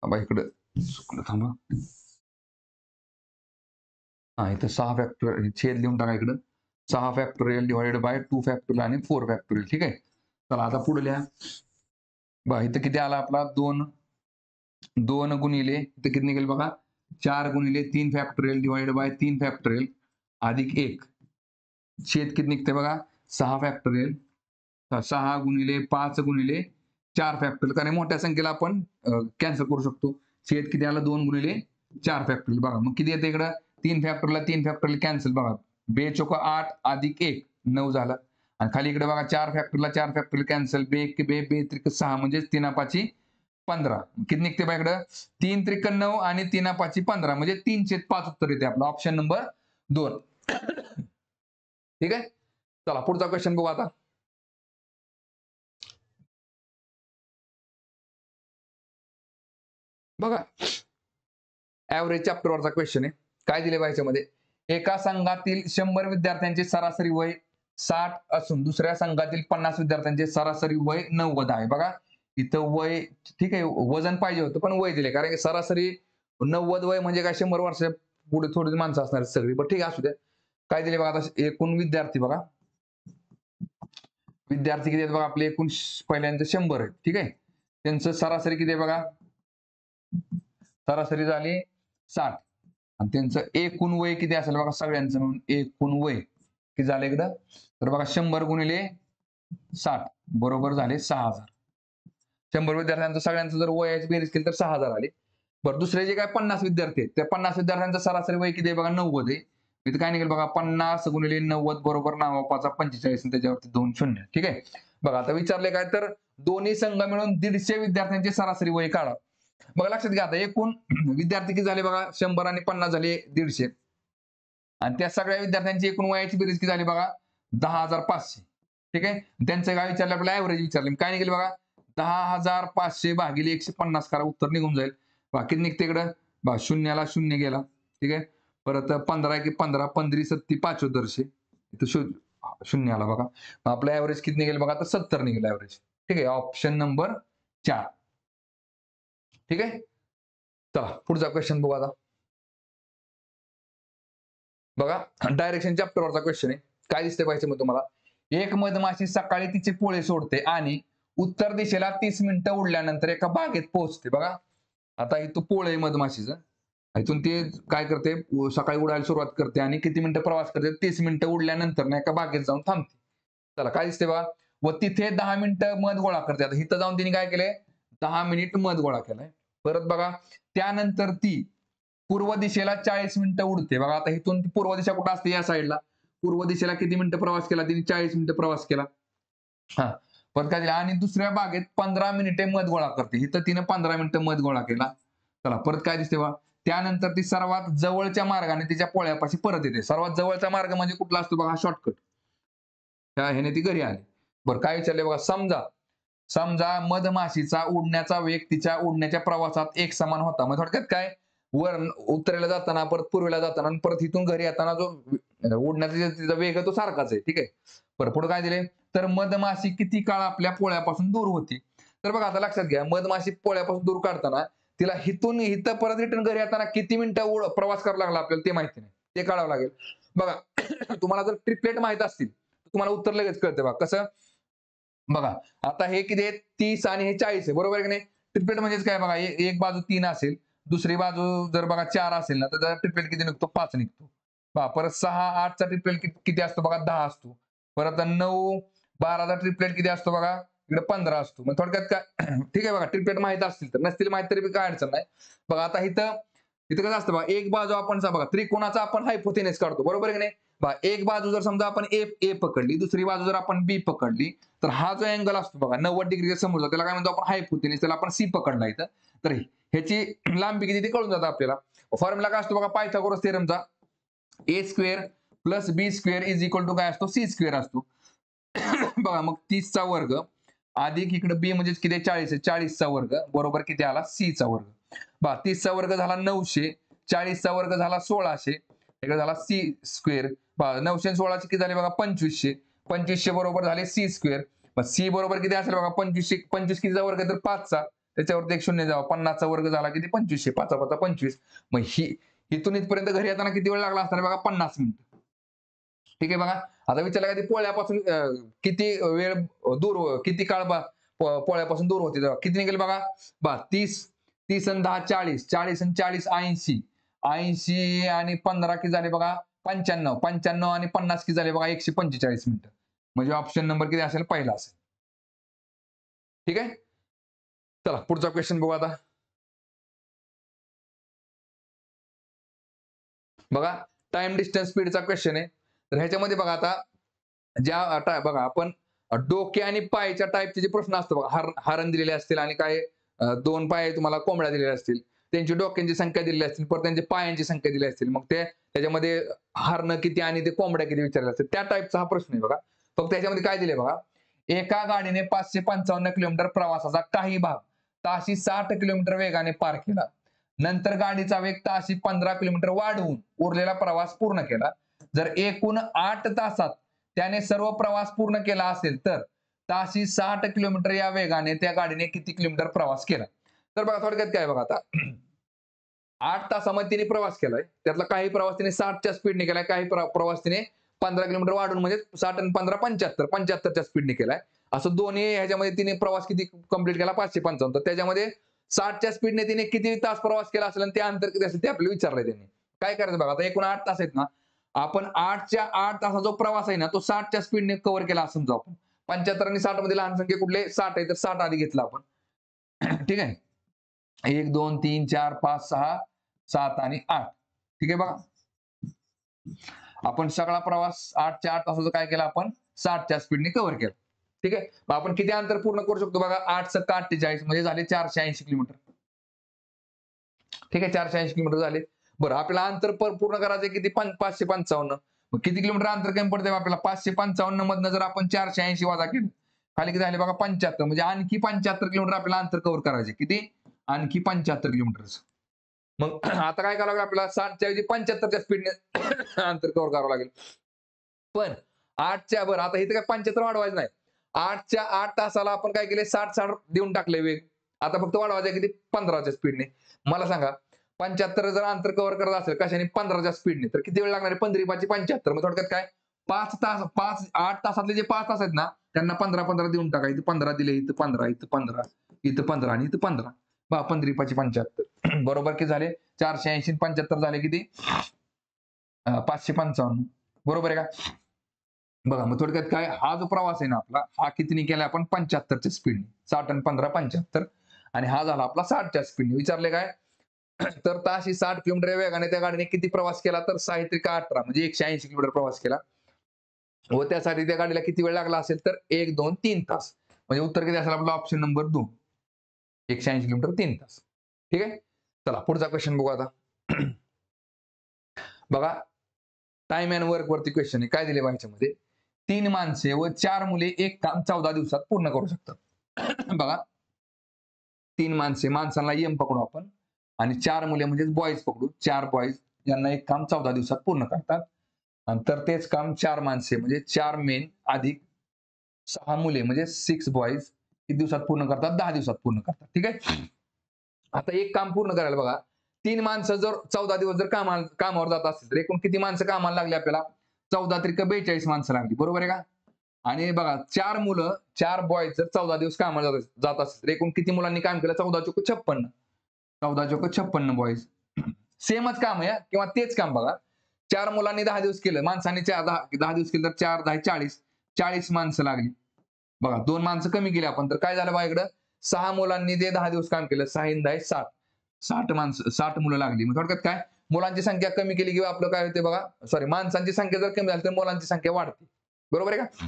बघा इकडं चुकलं थांबा इथं 6 फॅक्टोरियल छेद लिहून टाका इकडं 6 फॅक्टोरियल डिवाइडेड बाय 2 फॅक्टोरियल आणि 4 फॅक्टोरियल. ठीक आहे. चला आता पुढे लिहा बघा इथं किती आला आपला 2 गुणिले इथं किती निघेल बघा 4 गुणिले 3 फॅक्टोरियल डिवाइडेड बाय 3 फॅक्टोरियल अधिक 1 छेद किती निघते बघा 6 फॅक्टोरियल 6 गुणिले 5 गुणिले 4 फॅक्टोरियल कारण मोठ्या संख्येला आपण कॅन्सल करू शकतो. छेद किती आला 2 गुणिले 4 फॅक्टोरियल बघा मग किती येते इकडं 3 फॅक्टोरियल कॅन्सल बघा 2 चोक 8 अधिक 1 9 झालं आणि खाली इकडे बघा 4 फॅक्टोरियल कॅन्सल 2 त्रिक 6 म्हणजे 3 5 15 किती निघते बघा इकडं 3 त्रिक 9 आणि 3 5 15 म्हणजे 3/5 उत्तर येते आपलं ऑप्शन नंबर 2. ठीक आहे. चला पुढचा क्वेश्चन बघू आता. बघा ऍव्हरेज चॅप्टरवरचा क्वेश्चन आहे. काय दिले बघा याच्यामध्ये एका संघातील 100 विद्यार्थ्यांचे सरासरी वय 60 असून दुसऱ्या संघातील 50 विद्यार्थ्यांचे सरासरी वय 90 आहे. बघा इथं वय ठीक आहे वजन पाहिजे होतं पण वय दिले कारण की सरासरी 90 वय म्हणजे काय 100 वर्ष पुढे थोडी माणसं असणार सगळी. पण ठीक आहे असू द्या. काय दिले बघा आता एकूण विद्यार्थी बघा विद्यार्थी किती आहेत बघा आपले एकूण पहिल्यांदा 100 आहेत. ठीक आहे त्यांचं सरासरी किती आहे बघा सरासरी झाली 60 आणि त्यांचं एकूण वय किती असेल बघा सगळ्यांचं म्हणून एकूण वय किती झालं एकदा तर बघा 100 गुणिले 60 बरोबर झाले 6000. 100 विद्यार्थ्यांचं सगळ्यांचं जर वयाची बेरीज केली तर 6000 आले. बरं दुसरे जे काय 50 विद्यार्थी आहेत त्या 50 विद्यार्थ्यांचं सरासरी वय किती आहे बघा 90 आहे. इथं काय निघेल बघा 50 गुणिले 90 बरोबर 9 45 त्याच्यावरती 2 शून्य. ठीक आहे बघा आता विचारले काय तर दोन्ही संघ मिळून 150 विद्यार्थ्यांचे सरासरी वय काढा. बघा लक्षात घ्या आता एकूण विद्यार्थी किती झाले बघा 100 आणि 50 झाले 150 आणि त्या सगळ्या विद्यार्थ्यांची एकूण वयाची बेरीज किती झाली बघा 10,500. ठीक आहे त्यांचं काय विचारलं आपल्याला ऍव्हरेज विचारले काय निघेल बघा 10,500 भागिले 150 करा उत्तर निघून जाईल. बाकी निघते इकडं बघा शून्याला शून्य गेला. ठीक आहे परत 15 की 15 15 सत्ती 5 इथं शून्य आला बघा आपलं ऍव्हरेज किती निघेल बघा आता 70 निघेल ऍव्हरेज. ठीक आहे ऑप्शन नंबर 4. ठीक आहे चला पुढचा क्वेश्चन बघू आता. बघा डायरेक्शन चॅप्टरवरचा क्वेश्चन आहे. काय दिसते पाहिजे मग तुम्हाला एक मधमाशी सकाळी तिचे पोळे सोडते आणि उत्तर दिशेला 30 मिनिटं उडल्यानंतर एका बागेत पोहोचते. बघा आता इथं पोळ आहे मधमाशीचं इथून ते काय करते सकाळी उडायला सुरुवात करते आणि किती मिनिटं प्रवास करते 30 मिनिटं उडल्यानंतर ना एका बागेत जाऊन थांबते. चला काय दिसते बघा व तिथे 10 मिनिटं मध गोळा करते. आता इथं जाऊन तिने काय केलंय 10 मिनिट मध गोळा केलाय. परत बघा त्यानंतर ती पूर्व दिशेला 40 मिनिटं उडते. बघा आता इथून पूर्व दिशा कुठं असते या साईडला पूर्व दिशेला किती मिनिटं प्रवास केला तिने 40 मिनिटं प्रवास केला. हा परत काय आणि दुसऱ्या बागेत 15 मिनिटे मध गोळा करते. इथं तिने 15 मिनिटं मध गोळा केला. चला परत काय दिसते बघा त्यानंतर ती सर्वात जवळच्या मार्गाने तिच्या पोळ्यापाशी परत येते. सर्वात जवळचा मार्ग म्हणजे कुठला असतो बघा शॉर्टकट ह्याने ती घरी आली. बरं काय विचारले बघा समजा मधमाशीचा उडण्याचा वेग तिच्या उडण्याच्या प्रवासात एक समान होता. मग थोडक्यात काय वर उत्तरेला जाताना परत पूर्वेला जाताना आणि परत इथून घरी येताना जो उडण्याचा तिचा वेग तो सारखाच आहे. ठीक आहे बरं पुढे काय दिले तर मधमाशी किती काळ आपल्या पोळ्यापासून दूर होती. तर बघा आता लक्षात घ्या मधमाशी पोळ्यापासून दूर काढताना तिला इथून इथं परत रिटर्न घरी येताना किती मिनिटं प्रवास करावा लागला आपल्याला ते माहिती नाही ते काढावं लागेल. बघा तुम्हाला जर ट्रिपलेट माहित असतील तर तुम्हाला उत्तर लगेच कळते बघा कसं बघा आता हे किती आहे 30 आणि हे 40 आहे बरोबर आहे की नाही. ट्रिपलेट म्हणजेच काय बघा एक बाजू 3 असेल दुसरी बाजू जर बघा 4 असेल ना तर त्याचा ट्रिपलेट किती निघतो 5 निघतो. बघा परत 6 8 चा ट्रिपलेट किती असतो बघा 10 असतो. परत 9 12 चा ट्रिपलेट किती असतो बघा इकडे 15 असतो. मग थोडक्यात काय ठीक आहे बघा ट्रिपलेट माहित असतील तर नसतील माहित तरी काय अडचण नाही. बघा आता इथं कसं असतं बघा एक बाजू आपण बघा त्रिकोणाचा आपण हायपोथेनस काढतो बरोबर आहे की नाही. बघा एक बाजू जर समजा आपण ए पकडली दुसरी बाजू जर आपण बी पकडली तर हा जो अँगल असतो बघा 90 डिग्री समोर त्याला काय म्हणतो आपण हायपोथेनस त्याला आपण सी पकडला इथं तर ह्याची लांबी किती ती कळून जातं आपल्याला. फॉर्म्युला काय असतो बघा पायथागोरस थेरमचा A square plus B square is equal to काय असतो सी स्क्वेअर असतो. बघा मग 30 चा वर्ग अधिक इकडे बी म्हणजे किती 40 आहे 40 चा वर्ग बरोबर किती आला सी चा वर्ग. बघा 30 चा वर्ग झाला 900 40 चा वर्ग झाला 1600 इकडे झाला सी स्क्वेअर. 900 16 किती झाले बघा 2500 2500 बरोबर झाले सी स्क्वेअर. सी बरोबर किती असेल बघा 25 25 कितीचा वर्ग तर 5 चा त्याच्यावरती एक शून्य जावा 50 चा वर्ग झाला किती 2500 5 5 25. मग इथून इथपर्यंत घरी येताना किती वेळ लागला असणार बघा 50 मिनिट. ठीक आहे बघा आता विचारलं का ती पोळ्यापासून किती वेळ दूर किती काळ पोळ्यापासून दूर होते किती निघेल बघा 30 आणि 10 40 40 आणि 40 80 80 आणि 15 किती झाले बघा 95 95 आणि 50 किती झाले बघा 145 मिनिटं. म्हणजे ऑप्शन नंबर किती असेल पहिला असेल. ठीक आहे चला पुढचा क्वेश्चन बघू आता. बघा टाइम डिस्टन्स स्पीडचा क्वेश्चन आहे. तर ह्याच्यामध्ये बघा आता बघा आपण डोके आणि पायच्या टाईपचे जे प्रश्न असतो बघा हरण दिलेले असतील आणि काय 2 पाय तुम्हाला कोंबड्या दिलेल्या असतील, त्यांची डोक्यांची संख्या दिलेली असतील, परत त्यांच्या पायांची संख्या दिली असतील, मग त्याच्यामध्ये हरणं किती आणि ते कोंबड्या किती विचारले असतील, त्या टाईपचा हा प्रश्न आहे बघा. फक्त त्याच्यामध्ये काय दिले बघा, एका गाडीने 555 किलोमीटर प्रवासाचा काही भाग ताशी 60 किलोमीटर वेगाने पार केला. नंतर गाडीचा वेग ताशी 15 किलोमीटर वाढवून उरलेला प्रवास पूर्ण केला. जर एकूण 8 तासात त्याने सर्व प्रवास पूर्ण केला असेल तर ताशी 60 किलोमीटर या वेगाने त्या गाडीने किती किलोमीटर प्रवास केला. तर बघा थोडक्यात काय बघा आता 8 तासामध्ये तिने प्रवास केलाय. त्यातला काही प्रवास तिने 60च्या स्पीडने केलाय, काही प्रवास तिने 15 किलोमीटर वाढून म्हणजे 60 आणि 15 75 75च्या स्पीडने केलाय. असं दोन्ही ह्याच्यामध्ये तिने प्रवास किती कंप्लीट केला 555. तर त्याच्यामध्ये 60च्या स्पीडने तिने किती तास प्रवास केला असेल आणि ते अंतर किती असेल ते आपल्याला विचारलंय त्यांनी. काय करायचं बघा, आता एकूण 8 तास आहेत ना, आपण 8च्या 8 तासाचा जो प्रवास आहे ना तो 60च्या स्पीडने कव्हर केला असं समजा आपण. 75 आणि 60 मध्ये लहान संख्या कुठले 60 आहे तर 60 आधी घेतला आपण. ठीक आहे. 1 2 3 4 5 6 7 आणि 8. ठीक आहे बघा. आपण सगळा प्रवास 8च्या 8 तासाचा काय केला आपण 60च्या स्पीडने कव्हर केला. ठीक आहे. मग आपण किती अंतर पूर्ण करू शकतो बघा, 8 × 48 म्हणजे झाले 480 किलोमीटर. ठीक आहे, 480 किलोमीटर झाले. बरं आपल्याला अंतर पूर्ण करायचं किती 555. मग किती किलोमीटर अंतर कमी पडते आपल्याला 555 मधनं जर आपण 480 वजा केलं खाली किती झाले बघा 75, म्हणजे आणखी 75 किलोमीटर आपल्याला अंतर कव्हर करायचे. किती आणखी 75 किलोमीटर. मग आता काय करावं लागेल आपल्याला 60च्या ऐवजी 75च्या स्पीडने अंतर कव्हर करावं लागेल. पण 8च्या बरं आता इथे काय 75 वाढवायचं नाही. 8च्या 8 तासाला आपण काय केले 60 देऊन टाकले वेग. आता फक्त वाढवायचं किती 15च्या स्पीडने. मला सांगा 75 जर अंतर कव्हर करत असेल कशाने 15च्या स्पीडने तर किती वेळ लागणार आहे 15 × 5 = 75. मग थोडक्यात काय 8 तासातले जे 5 तास आहेत ना त्यांना 15 देऊन टाका. इथं 15 दिले, इथं 15, इथं 15, इथं 15 आणि इथं 15. 15 × 5 = 75. बरोबर किती झाले 480 आणि 75 झाले किती 555. बरोबर आहे का. बघा मग थोडक्यात काय हा जो प्रवास आहे ना आपला हा कितीने केला आपण 75च्या स्पीडने. 60 आणि 15 75 आणि हा झाला आपला 60च्या स्पीडने. विचारले काय तर ताशी 60 किलोमीटर वेगाने त्या गाडीने किती प्रवास केला तर 6×18 म्हणजे 180 किलोमीटर प्रवास केला. व त्यासाठी त्या गाडीला किती वेळ लागला असेल तर 1 2 3 तास. म्हणजे उत्तर किती असेल आपला ऑप्शन नंबर 2 180 किलोमीटर 3 तास. ठीक आहे. चला पुढचा क्वेश्चन बघू आता. बघा टाइम अँड वर्क वरती क्वेश्चन आहे. काय दिले बघा याच्यामध्ये 3 माणसे व 4 मुले एक काम 14 दिवसात पूर्ण करू शकतात. बघा 3 माणसे, माणसांना एम पकडू आपण आणि 4 मुले म्हणजे बॉईज पकडू. 4 बॉईज यांना एक काम 14 दिवसात पूर्ण करतात. आणि तर तेच काम 4 माणसे म्हणजे 4 मेन अधिक 6 मुले म्हणजे 6 बॉईज किती दिवसात पूर्ण करतात 10 दिवसात पूर्ण करतात. ठीक आहे. आता एक काम पूर्ण करायला बघा 3 माणसं जर 14 दिवस जर कामावर जात असतील तर एकूण किती माणसं कामाला लागली आपल्याला 14 त्रिक 42 माणसं लागली. बरोबर आहे का. आणि बघा 4 मुलं 4 बॉईज जर 14 दिवस कामाला जात असतील तर एकूण किती मुलांनी काम केलं 14 × 56. 14 × 56 बॉईज. सेमच काम आहे किंवा तेच काम बघा 4 मुलांनी 10 दिवस केलं, माणसांनी 10 दिवस केलं तर 4 10 40 40 माणसं लागली. बघा 2 माणसं कमी केली आपण तर काय झालं बघा इकडं 6 मुलांनी ते 10 दिवस काम केलं 6 × 10 60 60 माणसं 60 मुलं लागली. मग थोडक्यात काय मुलांची संख्या कमी केली किंवा आपलं काय होते बघा सॉरी माणसांची संख्या जर कमी झाली तर मुलांची संख्या वाढते. बरोबर आहे का.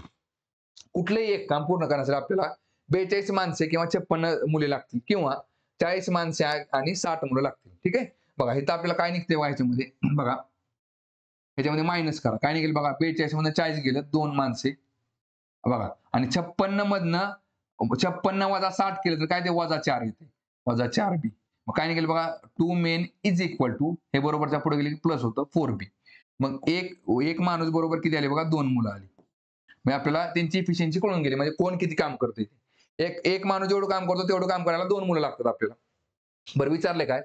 कुठलंही एक काम पूर्ण करण्यासाठी आपल्याला 42 माणसे किंवा 56 मुले लागतील किंवा 40 माणसे आणि 60 मुलं लागतील. ठीक आहे. बघा इथं आपल्याला काय निघते ह्याच्यामध्ये बघा ह्याच्यामध्ये मायनस करा काय निघेल बघा 42 मधनं 40 गेलं 2 माणसे बघा आणि 56 मधनं 56 वजा 60 केलं तर काय ते -4 येते -4b. मग काय निघेल बघा 2 मेन इज इक्वल टू हे बरोबरच्या पुढे गेले की प्लस होतं 4b. मग एक माणूस बरोबर किती आले बघा 2 मुलं आली. म्हणजे आपल्याला त्यांची इफिशियन्सी कळून गेली म्हणजे कोण किती काम करते. एक माणूस जेवढं काम करतो तेवढं काम करायला 2 मुलं लागतात आपल्याला. बरं विचारले काय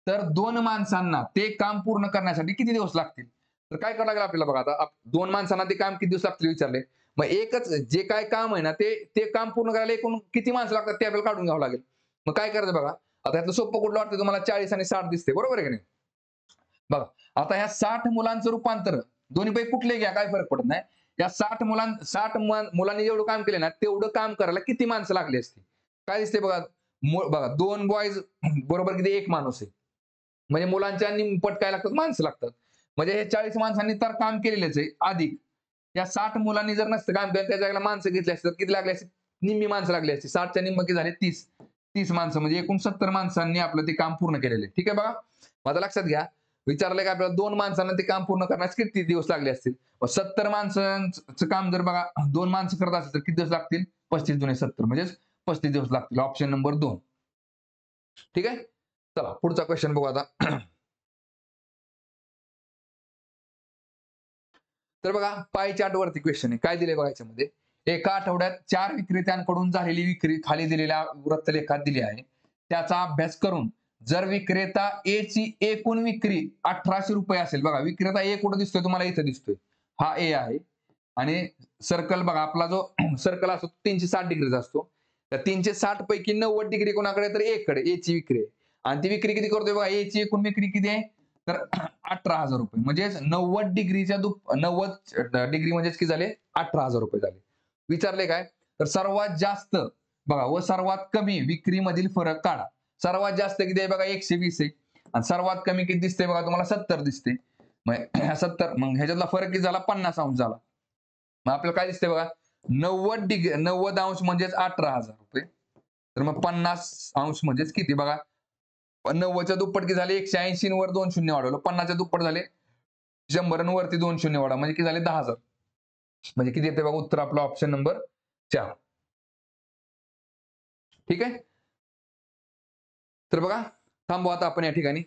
तर 2 माणसांना ते काम पूर्ण करण्यासाठी किती दिवस लागतील तर काय करावं लागेल आपल्याला बघा आता 2 माणसांना ते काम किती दिवस लागतील विचारले. मग एकच जे काय काम आहे ना ते काम पूर्ण करायला एकूण किती माणसं लागतात ते आपल्याला काढून घ्यावं लागेल. मग काय करायचं बघा आता यातलं सोपं कुठलं वाटतं तुम्हाला 40 आणि 60 दिसते. बरोबर आहे की नाही. बघा आता ह्या 60 मुलांचं रूपांतर दोन्हीपैकी कुठले घ्या काय फरक पडत नाही. या 60 मुलांनी जेवढं काम केलं ना तेवढं काम करायला किती माणसं लागली असती काय दिसते बघा. बघा 2 बॉईज बरोबर किती 1 माणूस आहे म्हणजे मुलांच्या निमपट काय लागतात माणसं लागतात. म्हणजे हे 40 माणसांनी तर काम केलेलेच आहे अधिक या 60 मुलांनी जर नसतं काम केलं त्याच्या जागेला माणसं घेतली असती तर किती लागली असती निम्मी माणसं लागली असती. 60च्या निम्म किती झाले 30 30 माणसं म्हणजे एकूण 70 माणसांनी आपलं ते काम पूर्ण केलेलं आहे. ठीक आहे बघा. माझं लक्षात घ्या. विचारलंय का आपल्याला 2 माणसांना ते काम पूर्ण करण्यास किती दिवस लागले असतील? 70 माणसांचं काम जर बघा 2 माणसं करत असेल तर किती दिवस लागतील? 35 दुणे 70 म्हणजेच 35 दिवस लागतील. Option number 2. ठीक आहे. चला पुढचा क्वेश्चन बघू आता. तर बघा पाय चार्ट वरती क्वेश्चन आहे. काय दिले बघा याच्यामध्ये? एका आठवड्यात 4 विक्रेत्यांकडून झालेली विक्री खाली दिलेल्या वृत्तलेखात दिली आहे. त्याचा अभ्यास करून जर विक्रेता ए ची एकूण विक्री 1800 रुपये असेल. बघा विक्रेता ए कुठं दिसतोय तुम्हाला? इथं दिसतोय. हा ए आहे. आणि सर्कल बघा आपला जो सर्कल असतो 360 डिग्रीचा असतो. तर 360 पैकी 90 डिग्री कोणाकडे? तर ए कडे. ए ची विक्री आहे. आणि ती विक्री किती करतोय बघा? ए ची एकूण विक्री किती आहे? तर 18,000 रुपये. म्हणजेच 90 डिग्रीच्या 90 डिग्री म्हणजेच किती झाले? 18,000 रुपये झाले. विचारले काय? तर सर्वात जास्त बघा व सर्वात कमी विक्रीमधील फरक काढा. सर्वात जास्त किती आहे बघा? 120 आहे. आणि सर्वात कमी किती दिसते बघा तुम्हाला? 70 दिसते. मग 70 मग ह्याच्यातला फरक किती झाला? 50 अंश झाला. मग आपल्याला काय दिसते बघा? 90 अंश म्हणजेच 18,000 रुपये. तर मग 50 अंश म्हणजेच किती बघा? 90च्या दुप्पट किती झाले? 180 वर 2 शून्य वाढवलं. 50च्या दुप्पट झाले 100 वरती 2 शून्य वाढवा म्हणजे किती झाले? 10,000. म्हणजे किती येते बघा उत्तर आपलं ऑप्शन नंबर 4. ठीक आहे. तर बघा थांबू आता आपण या ठिकाणी.